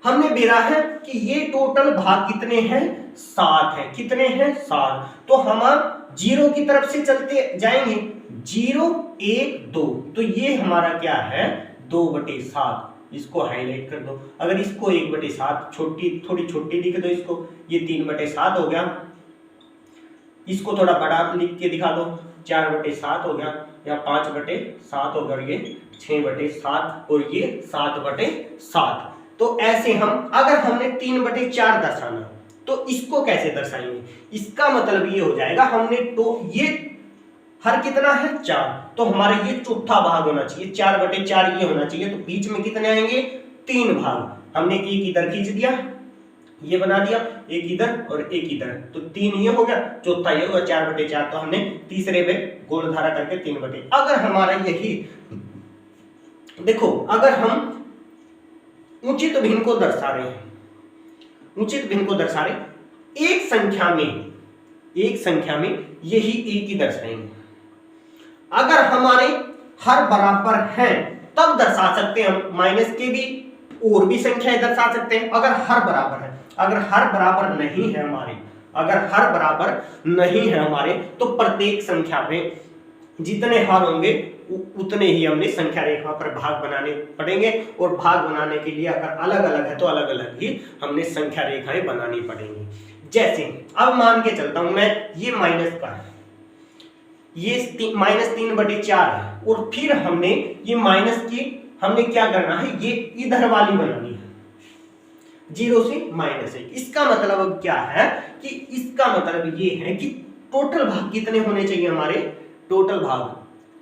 हमने बेरा है कि ये टोटल भाग कितने हैं, 7 है। कितने हैं, 7। तो हम 0 की तरफ से चलते जाएंगे, 0 1 2, तो ये हमारा क्या है, 2/7। इसको हाईलाइट कर दो। अगर इसको 1/7 थोड़ी छोटी लिख दो, इसको ये 3/7 हो गया। इसको थोड़ा बड़ा लिख के दिखा दो, 4/7 हो गया, या 5/7 हो गया, ये 6/7 और ये 7/7। तो ऐसे हम, अगर हमने 3/4 दर्शाना तो इसको कैसे दर्शाएंगे, इसका मतलब ये हो जाएगा, हमने तो ये हर कितना है, 4, तो हमारे ये चौथा भाग होना चाहिए, 4/4 ये होना चाहिए। तो बीच में कितने आएंगे, 3 भाग। हमने एक इधर खींच दिया, ये बना दिया, एक इधर और एक इधर, तो 3 ये हो गया, चौथा ये होगा 4/4। तो हमने तीसरे पे गोल धारा करके 3/। अगर हमारा यही देखो, अगर हम उचित भिन्न को दर्शा रहे हैं, उचित भिन्न को दर्शा रहे एक संख्या में यही एक ही दर्शाएंगे। अगर हमारे हर बराबर हैं तब दर्शा सकते हैं हम, माइनस के भी और भी संख्याएं दर्शा सकते हैं अगर हर बराबर है। अगर हर बराबर नहीं है हमारे, अगर हर बराबर नहीं है हमारे, तो प्रत्येक संख्या में जितने हर होंगे उतने ही हमने संख्या रेखा पर भाग बनाने पड़ेंगे। और भाग बनाने के लिए अगर अलग अलग है तो अलग अलग ही हमने संख्या रेखाएं बनानी पड़ेंगी। जैसे अब मान के चलता हूं मैं, ये माइनस का है, ये -3/4 है, और फिर हमने ये माइनस की हमने क्या करना है, ये इधर वाली बनानी है, 0 से -1। इसका मतलब अब क्या है कि इसका मतलब ये है कि टोटल भाग कितने होने चाहिए हमारे, टोटल भाग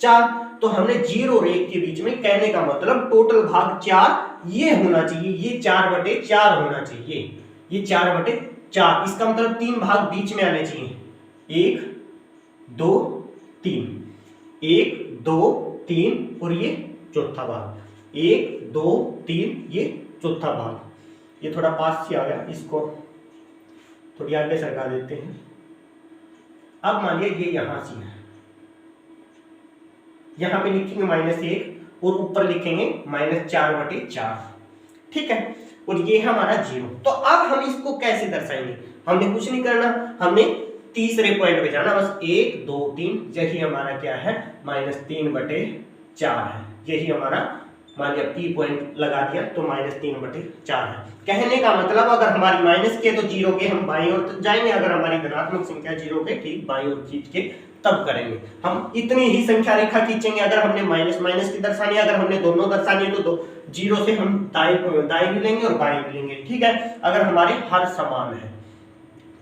4। तो हमने 0 और 1 के बीच में, कहने का मतलब टोटल भाग 4 ये होना चाहिए, ये 4/4 होना चाहिए, ये 4/4। इसका मतलब 3 भाग बीच में आने चाहिए, 1 2 3, 1 2 3 और ये चौथा भाग, 1 2 3 ये चौथा भाग। ये थोड़ा पास से आ गया, इसको थोड़ी आगे सरका देते हैं। अब मानिए ये यहां से है, यहां पे लिखेंगे -1 और ऊपर लिखेंगे -4/4, ठीक है। और ये है हमारा 0। तो अब हम इसको कैसे दर्शाएंगे, हमने कुछ नहीं करना, हमने तीसरे पॉइंट पे जाना, बस 1 2 3, यही हमारा क्या है, -3/4 है। यही हमारा, मान लिया P पॉइंट लगा दिया तो -3/4 है। कहने का मतलब अगर हमारी माइनस के तो 0 के हम बाईं ओर जाएंगे, अगर हमारी धनात्मक संख्या 0 के ठीक बाईं ओर खींच के तब करेंगे। हम इतनी ही संख्या रेखा खींचेंगे अगर हमने माइनस की दर्शानी है, अगर हमने दोनों दर्शानी है तो 0 से हम दाएं भी लेंगे और बाएं भी लेंगे, ठीक है। अगर हमारे हर समान है,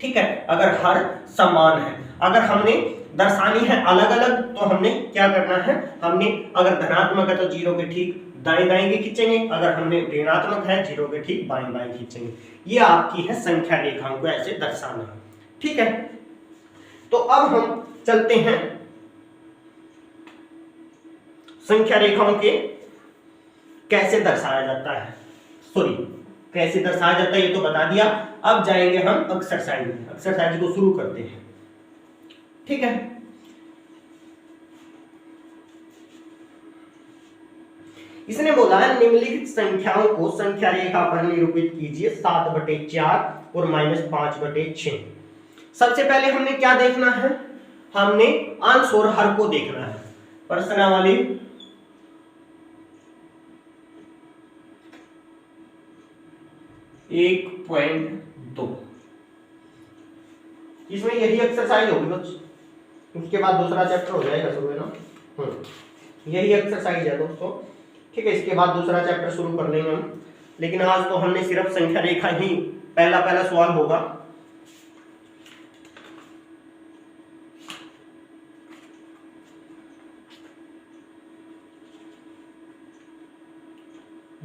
ठीक है, अगर हर समान है। अगर हमने दर्शानी है अलग अलग तो हमने क्या करना है, हमने अगर धनात्मक है तो 0 के ठीक दाएं दाएं खींचेंगे, अगर हमने ऋणात्मक है 0 के ठीक बाएं बाएं खींचेंगे। ये आपकी है संख्या रेखाओं को ऐसे दर्शाना, ठीक है। तो अब हम चलते हैं संख्या रेखाओं के कैसे दर्शाया जाता है, सॉरी कैसे दर्शाया जाता है ये तो बता दिया। अब जाएंगे हम एक्सरसाइज को शुरू करते हैं, ठीक है। इसने बोला है निम्नलिखित संख्याओं को संख्या रेखा पर निरूपित कीजिए 7/4 और -5/6। सबसे पहले हमने क्या देखना है, हमने अंश और हर को देखना है। प्रश्नावली 1.2 इसमें यही एक्सरसाइज होगी बस, उसके बाद दूसरा चैप्टर हो जाएगा शुरू, है ना। यही एक्सरसाइज है दोस्तों, ठीक है। इसके बाद दूसरा चैप्टर शुरू कर लेंगे हम, लेकिन आज तो हमने सिर्फ संख्या रेखा ही पहला सवाल होगा।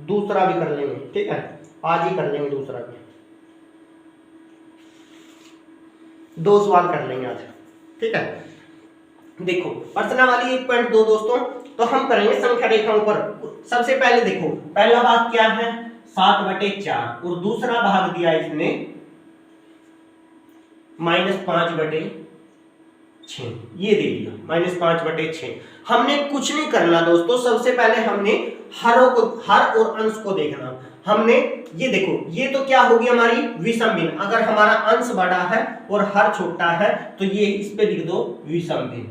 दूसरा भी कर लेंगे, ठीक है, आज ही कर लेंगे दूसरा भी, 2 सवाल कर लेंगे आज, ठीक है। देखो प्रश्नावली 1.2 दोस्तों, तो हम करेंगे संख्या रेखाओं पर। सबसे पहले देखो पहला भाग क्या है 7/4 और दूसरा भाग दिया इसने -5/6, ये दे दिया -5/6। हमने कुछ नहीं करना दोस्तों, सबसे पहले हमने हर और अंश को देखना। हमने ये देखो, ये तो क्या होगी हमारी विषम भिन्न। अगर हमारा अंश बड़ा है और हर छोटा है तो ये इस पे लिख दो विषम भिन्न,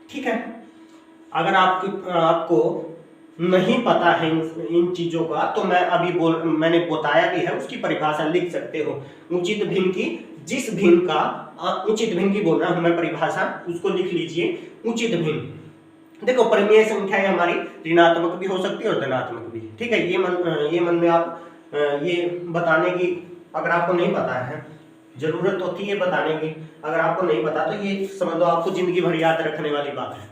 ठीक है। अगर आपको नहीं पता है इन चीजों का तो मैं मैंने बताया भी है, उसकी परिभाषा लिख सकते हो। उचित भिन्न की, जिस भिन्न का उचित भिन्न की बोल रहा हूं मैं परिभाषा, उसको लिख लीजिए। उचित भिन्न देखो परिमेय संख्या हमारी ऋणात्मक भी हो सकती है और धनात्मक भी, ठीक है। ये मन में आप ये बताने की, अगर आपको नहीं पता है, जरूरत होती है बताने की। अगर आपको नहीं पता तो ये समझ लो आपको जिंदगी भर याद रखने वाली बात है।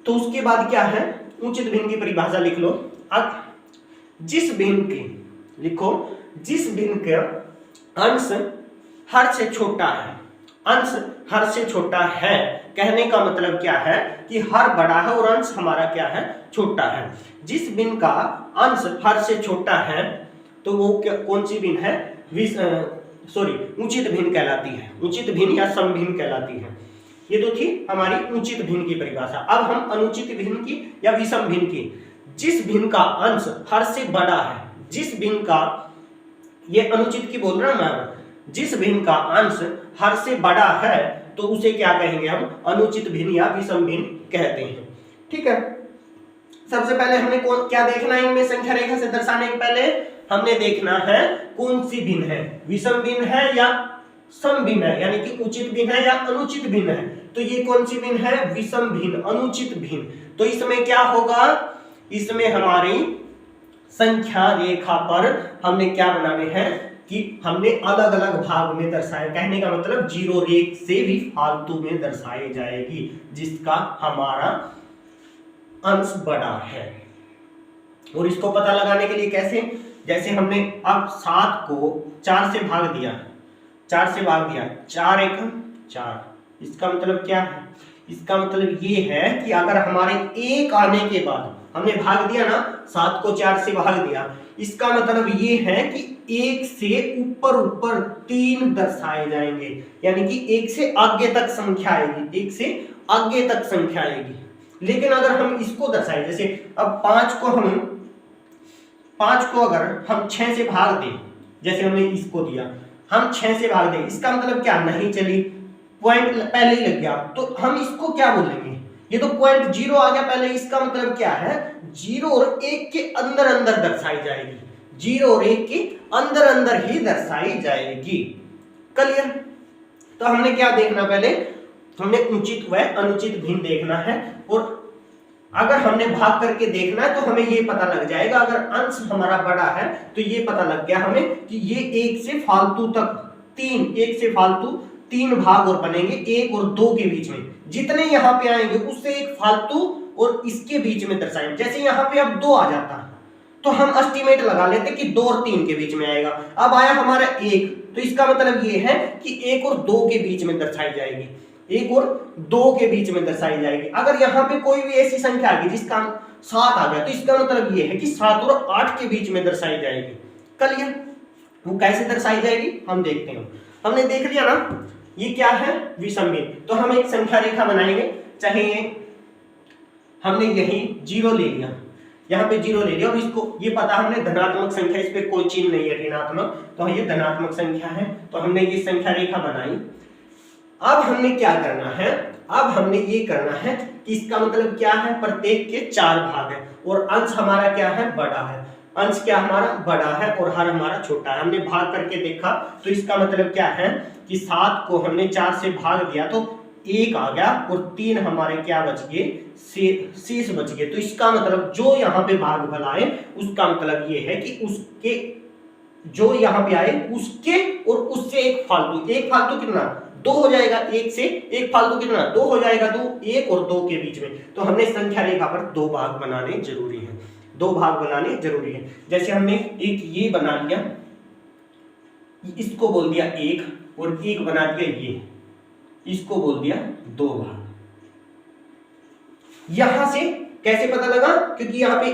तो उसके बाद क्या है, उचित भिन्न की परिभाषा लिख लो। अब जिस भिन्न की लिखो, जिस भिन्न का अंश हर से छोटा है, अंश हर से छोटा है, कहने का मतलब क्या है कि हर बड़ा है और अंश हमारा क्या है, छोटा है। जिस भिन्न का अंश हर से छोटा है तो वो कौन सी भिन्न है, उचित भिन्न कहलाती है। उचित भिन्न या समभिन्न कहलाती है। ये तो थी हमारी उचित भिन्न की परिभाषा। अब हम अनुचित भिन्न की या विषम भिन्न की, जिस भिन्न का अंश हर से बड़ा है, जिस भिन्न का, ये अनुचित की बोल रहा हूं मैं, जिस भिन्न का अंश हर से बड़ा है तो उसे क्या कहेंगे हम, अनुचित भिन्न या विषम भिन्न कहते हैं, ठीक है। सबसे पहले हमने क्या देखना है इनमें, संख्या रेखा से दर्शाने के पहले हमने देखना है कौन सी भिन्न है, विषम भिन्न है या सम भिन्न है, यानी कि उचित भिन्न है या अनुचित भिन्न है। तो ये कौन सी भिन्न है, विषम भिन्न, अनुचित भिन्न। तो इसमें क्या होगा, इसमें हमारी संख्या रेखा पर हमने क्या बनाने हैं कि हमने अलग अलग भाग में दर्शाया। कहने का मतलब 0 रेख से भी फालतू में दर्शाई जाएगी, जिसका हमारा अंश बड़ा है। और इसको पता लगाने के लिए कैसे, जैसे हमने अब 7 को 4 से भाग दिया, 4 से भाग दिया, 4 × 4, इसका मतलब क्या है, इसका मतलब ये है कि अगर हमारे 1 आने के बाद हमने भाग दिया ना, 7 को 4 से भाग दिया, इसका मतलब ये है कि 1 से ऊपर 3 दर्शाए जाएंगे, यानी कि 1 से आगे तक संख्या आएगी, 1 से आगे तक संख्या आएगी। लेकिन अगर हम इसको दर्शाए, जैसे अब 5 को अगर हम 6 से भाग दें, जैसे हमने इसको दिया, हम 6 से भाग दें, इसका मतलब क्या, नहीं चली, पॉइंट पहले ही लग गया, तो हम इसको क्या बोलेंगे, ये तो पॉइंट 0 आ गया पहले, इसका मतलब क्या है, 0 और 1 के अंदर दर्शाई जाएगी, 0 और 1 के अंदर ही दर्शाई जाएगी। क्लियर। तो हमने क्या देखना, पहले हमने उचित व अनुचित भिन्न देखना है, और अगर हमने भाग करके देखना है तो हमें ये पता लग जाएगा, अगर अंश हमारा बड़ा है तो ये पता लग गया हमें कि ये 1 से फालतू तक 3 भाग और बनेंगे, 1 और 2 के बीच में, जितने यहाँ पे आएंगे उससे एक फालतू और इसके बीच में दर्शाएंगे। जैसे यहाँ पे अब 2 आ जाता तो हम एस्टिमेट लगा लेते कि 2 और 3 के बीच में आएगा, अब आया हमारा 1, तो इसका मतलब ये है कि 1 और 2 के बीच में दर्शाई जाएगी, 1 और 2 के बीच में दर्शाई जाएगी। अगर यहाँ पे कोई भी ऐसी संख्या आ गई जिसका 7 आ गया, तो इसका मतलब ये है कि 7 और 8 के बीच में दर्शाई जाएगी। क्लियर। वो कैसे दर्शाई जाएगी हम देखते हैं। हमने देख लिया ना, ये क्या है, विषम भिन्न। तो हम एक संख्या रेखा बनाएंगे, चाहे हमने यही 0 ले लिया, यहाँ पे 0 ले लिया, और इसको ये पता हमने धनात्मक संख्या, इस पे कोई चिन्ह नहीं है ऋणात्मक, तो ये धनात्मक संख्या है, तो हमने ये संख्या रेखा बनाई। अब हमने क्या करना है, अब हमने ये करना है कि इसका मतलब क्या है, प्रत्येक के 4 भाग है और अंश हमारा क्या है, बड़ा है, अंश क्या हमारा बड़ा है और हर हमारा छोटा है। हमने भाग करके देखा तो इसका मतलब क्या है कि 7 को हमने 4 से भाग दिया तो 1 आ गया और 3 हमारे क्या बच गए, शेष बच गए। तो इसका मतलब जो यहाँ पे भागफल आए उसका मतलब ये है कि उसके जो यहाँ पे आए उसके और उससे एक फालतू कितना 2 हो जाएगा, एक से एक फालतू कितना 2 हो जाएगा, तो 1 और 2 के बीच में। तो हमने संख्या रेखा पर 2 भाग बनाने जरूरी है, 2 भाग बनाने जरूरी है। जैसे हमने एक ये बना लिया, इसको बोल दिया 1 और 1 बना दिया ये, इसको बोल दिया 2 भाग। यहां से कैसे पता लगा, क्योंकि यहाँ पे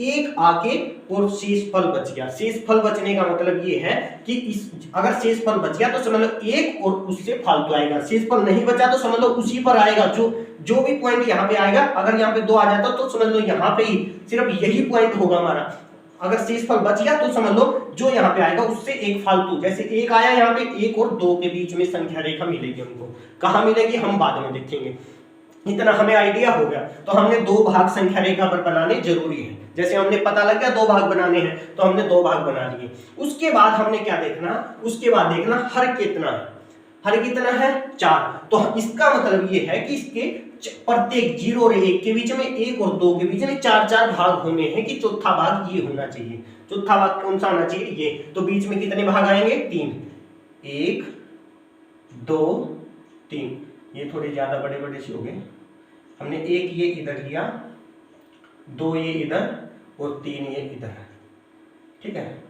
एक आके और शेष फल बच गया। शेष फल बचने का मतलब ये है कि अगर शेष फल बच गया तो समझ लो 1 और उससे फालतू आएगा, शेष फल नहीं बचा तो समझ लो उसी पर आएगा, जो भी पॉइंट यहाँ पे आएगा। अगर यहाँ पे 2 आ जाता तो समझ लो यहाँ पे ही सिर्फ यही पॉइंट होगा हमारा। अगर शेष फल बच गया तो समझ लो जो यहाँ पे आएगा उससे एक फालतू, जैसे 1 आया यहाँ पे, 1 और 2 के बीच में संख्या रेखा मिलेगी हमको। कहाँ मिलेगी हम बाद में देखेंगे, इतना हमें आइडिया हो गया। तो हमने 2 भाग संख्या रेखा पर बनाने जरूरी है। जैसे हमने पता लग गया 2 भाग बनाने हैं तो हमने 2 भाग बना लिए। उसके बाद हमने क्या देखना, उसके बाद देखना हर कितना है, हर कितना है 4। तो इसका मतलब ये है कि इसके प्रत्येक 0 और 1 के बीच में, 1 और 2 के बीच में 4 भाग होने हैं कि चौथा भाग ये होना चाहिए। चौथा भाग कौन सा होना चाहिए, ये। तो बीच में कितने भाग आएंगे, 3, 1 2 3। ये थोड़े ज्यादा बड़े बड़े से हो गए। हमने 1 ये इधर लिया, 2 ये इधर और 3 ये इधर, ठीक है।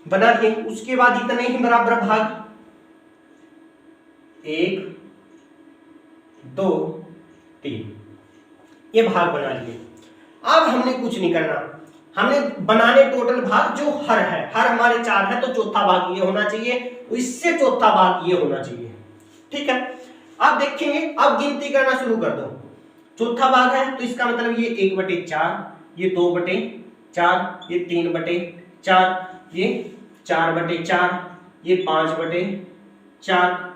बना लिए। उसके बाद इतने ही बराबर भाग, 1 2 3, ये भाग बना लिए। अब हमने कुछ नहीं करना, हमने बनाने टोटल भाग जो हर है, हर हमारे 4 है तो चौथा भाग ये होना चाहिए, इससे चौथा भाग ये होना चाहिए, ठीक है। अब देखेंगे, अब गिनती करना शुरू कर दो। चौथा भाग है तो इसका मतलब ये 1/4, ये 2/4, ये 3/4, ये 4/4, ये 5/4,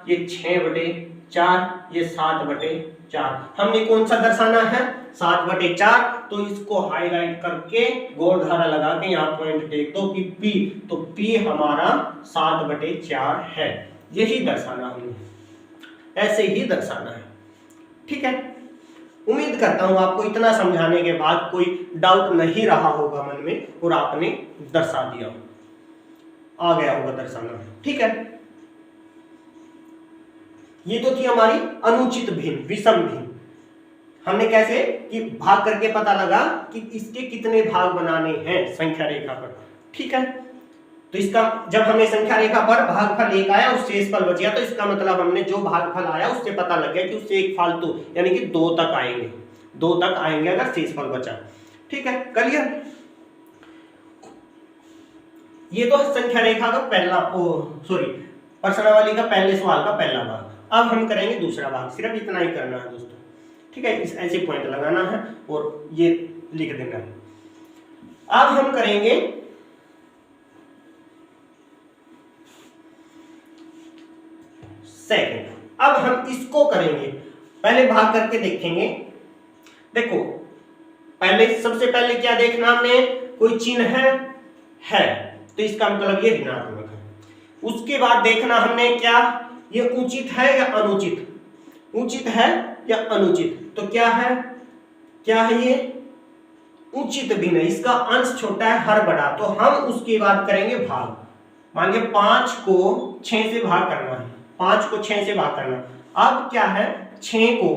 ये 6/4, ये 7/4। हमने कौन सा दर्शाना है, 7/4। तो इसको हाईलाइट करके गोल धारा लगा के यहाँ पॉइंट देख दो कि P, तो P हमारा 7/4 है। यही दर्शाना हमने, ऐसे ही दर्शाना है, ठीक है। उम्मीद करता हूं आपको इतना समझाने के बाद कोई डाउट नहीं रहा होगा मन में और आपने दर्शा दिया, आ गया होगा दर्शाना, ठीक है। ये तो थी हमारी अनुचित भिन्न, विषम भिन्न। हमने कैसे कि भाग करके पता लगा कि इसके कितने भाग बनाने हैं संख्या रेखा पर, ठीक है। तो इसका जब हमें संख्या रेखा पर भागफल 1 आया और शेष फल बच गया तो इसका मतलब हमने जो भागफल आया उससे पता लग गया कि उससे एक फालतू, यानी कि 2 तक आएंगे, 2 तक आएंगे अगर शेष फल बचा, ठीक है। क्लियर। ये तो संख्या रेखा का पहला प्रश्नावली का पहले सवाल का पहला भाग। अब हम करेंगे दूसरा भाग, सिर्फ इतना ही करना है दोस्तों, ठीक है। इस ऐसे पॉइंट लगाना है और ये लिख देना है। अब हम करेंगे सेकंड। अब हम इसको करेंगे, पहले भाग करके देखेंगे। देखो पहले सबसे पहले क्या देखना हमने, कोई चिन्ह है तो इसका मतलब ये ऋणात्मक है। उसके बाद देखना हमने क्या, ये उचित है या अनुचित, उचित है या अनुचित। तो क्या है ये उचित भिन्न है, इसका अंश छोटा है हर बड़ा। तो हम उसके बाद करेंगे भाग। मान लीजिए 5 को 6 से भाग करना है, 5 को 6 से भाग करना। अब क्या है 6 को,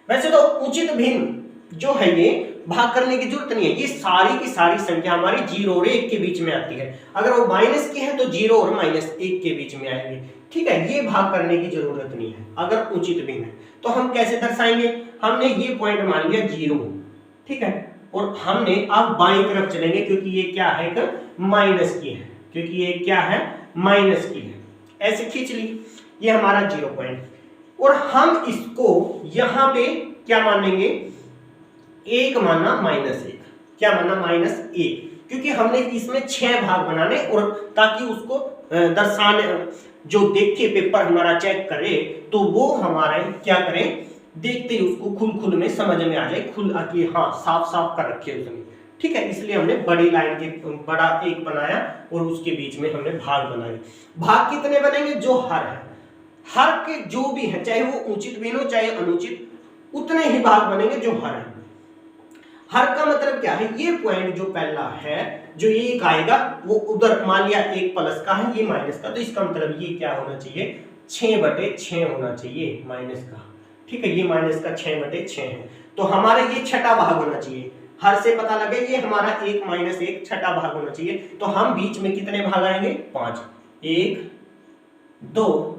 वैसे तो उचित भिन्न जो है ये भाग करने की जरूरत नहीं है, ये सारी की सारी संख्या हमारी 0 और 1 के बीच में आती है। अगर वो माइनस की है तो 0 और -1 के बीच में आएगी, ठीक है। ये भाग करने की जरूरत नहीं है अगर उचित भिन्न है। तो हम कैसे दर्शाएंगे, हमने ये पॉइंट मान लिया 0, ठीक है। और हमने अब बाईं तरफ चलेंगे क्योंकि ये क्या है, एक माइनस की है, क्योंकि ये क्या है, माइनस की है। ऐसे खींच ली, ये हमारा 0 पॉइंट, और हम इसको यहां पे क्या मानेंगे, 1 माना, -1, क्या माना, -1, क्योंकि हमने इसमें 6 भाग बनाने, और ताकि उसको दर्शाने, जो देखे पेपर हमारा चेक करे तो वो हमारा क्या करे, देखते ही उसको खुल में समझ में आ जाए, खुल आके हाँ साफ साफ कर रखे उसने, ठीक है। इसलिए हमने बड़ी लाइन के बड़ा एक बनाया और उसके बीच में हमने भाग बनाए। भाग कितने बनेंगे, जो हर है, हर के जो भी है, चाहे वो उचित भिन्न हो चाहे अनुचित, उतने ही भाग बनेंगे जो हर है। हर का मतलब क्या है, ये पॉइंट जो पहला है, जो ये एक आएगा वो उधर, मान लिया 1 प्लस का है, ये माइनस का, तो इसका मतलब ये क्या होना चाहिए, 6/6 होना चाहिए माइनस का, ठीक है। ये माइनस का 6/6 है, तो हमारे ये छठा भाग होना चाहिए। हर से पता लगे ये हमारा 1 - 1 छठा भाग होना चाहिए, तो हम बीच में कितने भाग आएंगे, 5, 1 2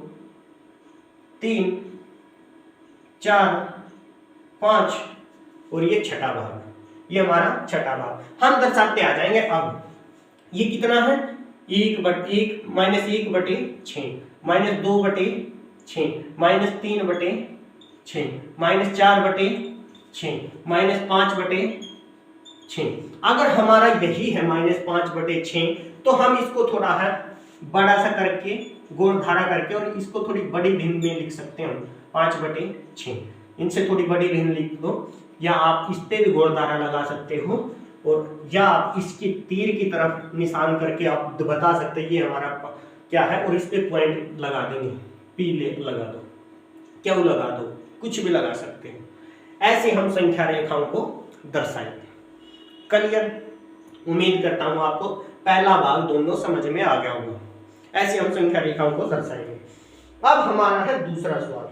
3 4 5, और ये छठा भाग, ये हमारा छठा भाग। हम दर्शाते आ जाएंगे। अब ये कितना है, 1/1 -1/6 -2/6 -3/6 -4/6 -5/6। अगर हमारा यही है -5/6, तो हम इसको थोड़ा है बड़ा सा करके, गोल धारा करके, और इसको थोड़ी बड़ी भिन्न में लिख सकते हैं हम, 5/6, इनसे थोड़ी बड़ी भिन्न लिख दो, या आप इस पे भी गोल धारा लगा सकते हो, और या आप इसके तीर की तरफ निशान करके आप बता सकते हैं ये हमारा क्या है, और इस पे पॉइंट लगा देंगे, पीले लगा दो, क्या लगा दो, कुछ भी लगा सकते हैं। ऐसे हम संख्या रेखाओं को दर्शाएंगे। क्लियर, उम्मीद करता हूं आपको पहला भाग दोनों समझ में आ गया होगा। ऐसे हम संख्या रेखाओं को दर्शाएंगे। अब हमारा है दूसरा सवाल।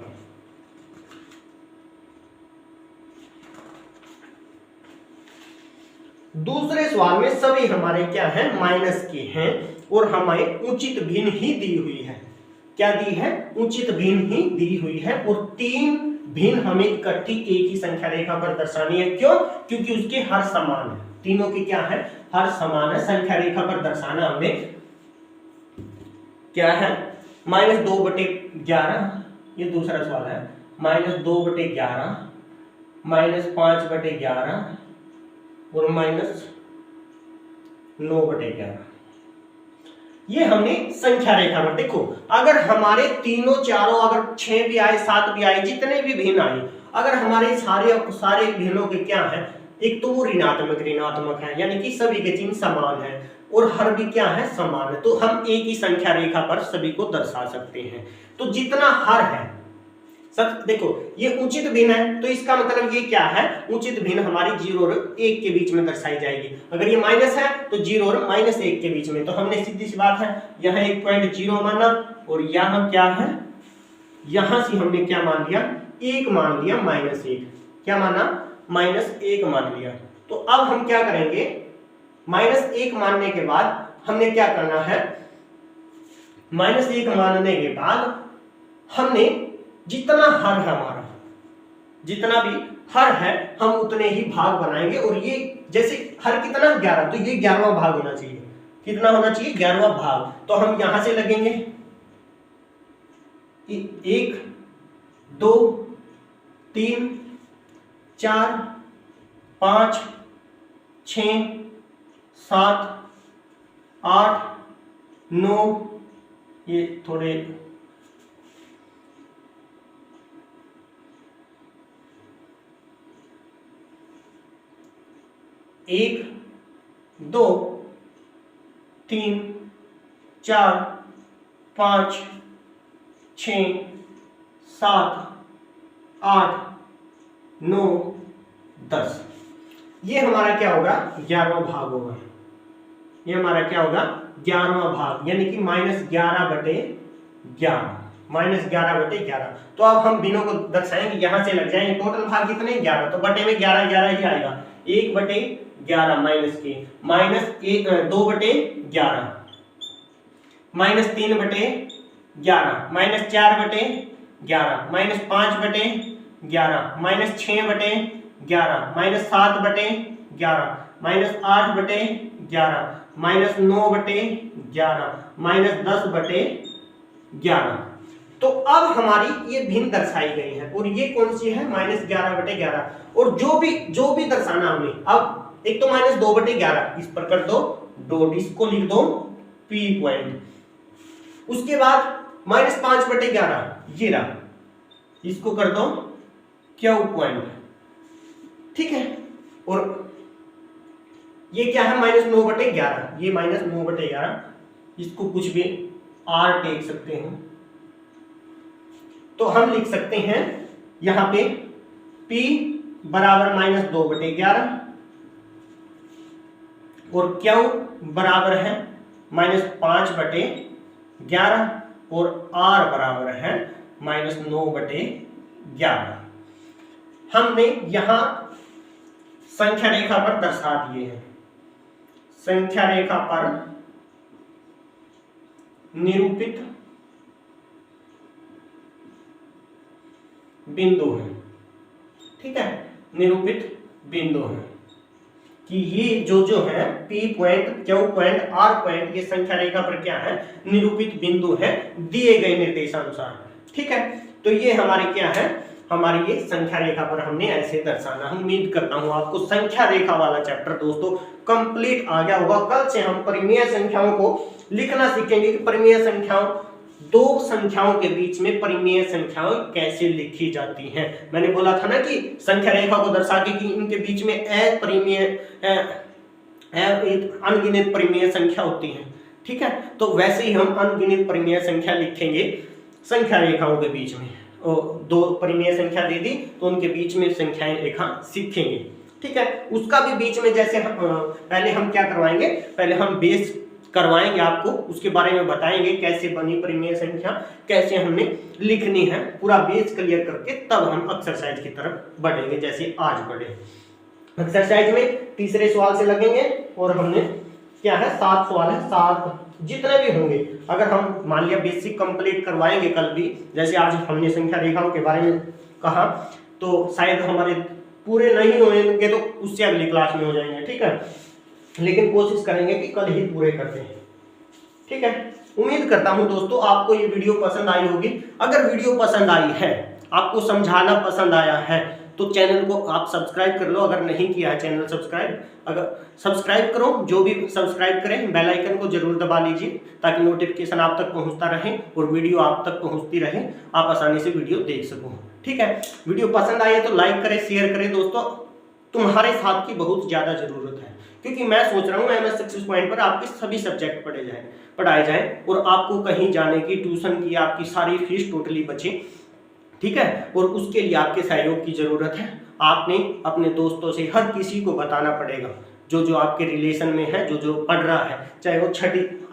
दूसरे सवाल में सभी हमारे क्या है, माइनस के हैं, और हमें उचित भिन्न ही दी हुई है। क्या दी है, उचित भिन्न ही दी हुई है, और 3 भिन्न हमें इकट्ठी एक ही संख्या रेखा पर दर्शानी है। क्यों, क्योंकि उसके हर समान है, तीनों की क्या है, हर समान है। संख्या रेखा पर दर्शाना हमने क्या है, -2/11, ये दूसरा सवाल है, -2/11 -5/11 और -9/11। ये हमने संख्या रेखा में, देखो अगर हमारे तीनों चारों, अगर 6 भी आए 7 भी आए, जितने भी भिन्न आए, अगर हमारे सारे भिन्नों के क्या है, एक तो वो ऋणात्मक है, यानी कि सभी के चिन्ह समान है, और हर भी क्या है, समान है, तो हम एक ही संख्या रेखा पर सभी को दर्शा सकते हैं। तो जितना हर है सब, देखो ये उचित भिन्न है, तो इसका मतलब ये क्या है, उचित भिन्न हमारी 0 और 1 के बीच में दर्शाई जाएगी। अगर ये माइनस है तो 0 और -1 के बीच में, तो हमने सीधी सी बात है यहाँ एक पॉइंट 0 माना, और यहाँ क्या है, यहां से हमने क्या मान लिया, 1 मान लिया, -1, क्या माना, -1 मान लिया। तो अब हम क्या करेंगे, -1 मानने के बाद हमने क्या करना है, -1 मानने के बाद हमने जितना हर है हमारा, जितना भी हर है, हम उतने ही भाग बनाएंगे, और ये जैसे हर कितना 11, तो ये 11वां भाग होना चाहिए। कितना होना चाहिए, 11वां भाग। तो हम यहां से लगेंगे 1 2 3 4 5 6 7 8 9, ये थोड़े 1 2 3 4 5 6 7 8 9 10, ये हमारा क्या होगा, 11वां भाग होगा। ये हमारा क्या होगा, 11वां भाग, यानी कि -11/11, -11/11। तो अब हम बिनों को दर्शाएंगे, यहां से लग जाएंगे। टोटल भाग कितने, 11, तो बटे में 11 ही आएगा। 1/11 माइनस के, -2/11 -3/11 -4/11 -5/11 -6/11 -7/11 11, -8/11, -9/11, -10/11। तो अब हमारी ये भिन्न दर्शाई गई है और ये कौन सी है, -11/11। और जो भी दर्शाना हमने, अब एक तो -2/11 इस पर कर दो डॉट, इसको लिख दो P पॉइंट। उसके बाद -5/11 ये रहा, इसको कर दो Q पॉइंट, ठीक है। और ये क्या है, -9/11, ये -9/11, इसको कुछ भी R टेक सकते हैं। तो हम लिख सकते हैं यहां पे P बराबर -2/11 और Q बराबर है -5/11 और R बराबर है -9/11। हमने यहां संख्या रेखा पर दर्शा दिए हैं, संख्या रेखा पर निरूपित बिंदु है, ठीक है, निरूपित बिंदु है कि ये जो है P point, Q point, R point, ये संख्या रेखा पर क्या है, निरूपित बिंदु है दिए गए निर्देशानुसार, ठीक है। तो ये हमारे क्या है, हमारी ये संख्या रेखा पर हमने ऐसे दर्शाना। उम्मीद करता हूं आपको संख्या रेखा वाला चैप्टर दोस्तों कंप्लीट आ गया होगा। कल से हम परिमेय संख्याओं को लिखना सीखेंगे कि परिमेय संख्याओं, दो संख्याओं के बीच में परिमेय संख्याएं कैसे लिखी जाती हैं। मैंने बोला था ना कि संख्या रेखा को दर्शा के कि इनके बीच में अनगिनत परिमेय संख्या होती है, ठीक है। तो वैसे ही हम अनगिनत परिमेय संख्या लिखेंगे संख्या रेखाओं के बीच में। दो परिमेय संख्या दे दी तो उनके बीच में संख्याएं रेखा सीखेंगे, ठीक है। उसका भी बीच में जैसे पहले हम क्या करवाएंगे, पहले हम बेस करवाएंगे आपको, उसके बारे में बताएंगे कैसे बनी परिमेय संख्या, कैसे हमने लिखनी है, पूरा बेस क्लियर करके तब हम एक्सरसाइज की तरफ बढ़ेंगे जैसे आज बढ़े। एक्सरसाइज में तीसरे सवाल से लगेंगे और हमने क्या है 7 सवाल है, 7 जितने भी होंगे, अगर हम मान लिया बेसिक कंप्लीट करवाएंगे कल भी, जैसे आज हमने संख्या रेखाओं के बारे में कहा, तो शायद हमारे पूरे नहीं होंगे तो उससे अगली क्लास में हो जाएंगे, ठीक है। लेकिन कोशिश करेंगे कि कल ही पूरे करते हैं, ठीक है। उम्मीद करता हूं दोस्तों आपको ये वीडियो पसंद आई होगी। अगर वीडियो पसंद आई है, आपको समझाना पसंद आया है, तो चैनल को आप सब्सक्राइब कर लो। अगर नहीं किया है चैनल सब्सक्राइब, अगर सब्सक्राइब करो, जो भी सब्सक्राइब करें बेल आइकन को जरूर दबा लीजिए ताकि नोटिफिकेशन आप तक पहुंचता रहे और वीडियो आप तक पहुंचती रहे, आप आसानी से वीडियो देख सको, ठीक है। वीडियो पसंद आई है तो लाइक करें, शेयर करें दोस्तों, तुम्हारे साथ की बहुत ज्यादा जरूरत है, क्योंकि मैं सोच रहा हूँ MS सक्सेस पॉइंट पर आपके सभी सब्जेक्ट पढ़ाए जाए और आपको कहीं जाने की, ट्यूशन की आपकी सारी फीस टोटली बचे, ठीक है। और उसके लिए आपके सहयोग की जरूरत है। आपने अपने दोस्तों से हर किसी को बताना पड़ेगा, जो आपके रिलेशन में है, जो पढ़ रहा है, चाहे वो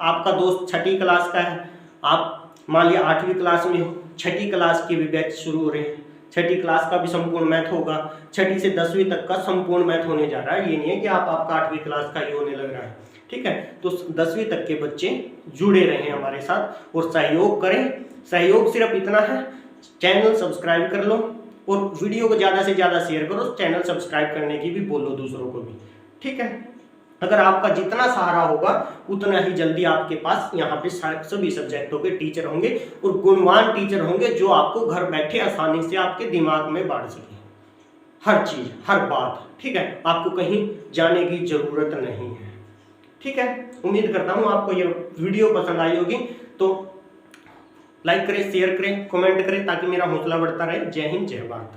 आपका दोस्त 6ठी क्लास का है, आप मान लिया 8वीं क्लास में हो, 6ठी क्लास के भी बैच शुरू हो रहे हैं, 6ठी क्लास का भी संपूर्ण मैथ होगा, 6ठी से 10वीं तक का संपूर्ण मैथ होने जा रहा है। ये नहीं है कि आपका 8वीं क्लास का ही होने लग रहा है, ठीक है। तो 10वीं तक के बच्चे जुड़े रहें हमारे साथ और सहयोग करें। सहयोग सिर्फ इतना है, चैनल सब्सक्राइब कर लो और वीडियो को ज़्यादा से ज़्यादा शेयर करो, चैनल सब्सक्राइब करने की भी बोलो दूसरों को भी, ठीक है। अगर आपका जितना सहारा होगा उतना ही जल्दी आपके पास यहाँ पे सभी सब्जेक्टों के टीचर होंगे और गुणवान टीचर होंगे, जो आपको घर बैठे आसानी से आपके दिमाग में बांट सके हर चीज़, हर बात, ठीक है। आपको कहीं जाने की जरूरत नहीं है, ठीक है। उम्मीद करता हूँ आपको ये वीडियो पसंद आई होगी, तो लाइक करें, शेयर करें, कमेंट करें ताकि मेरा हौसला बढ़ता रहे। जय हिंद, जय भारत।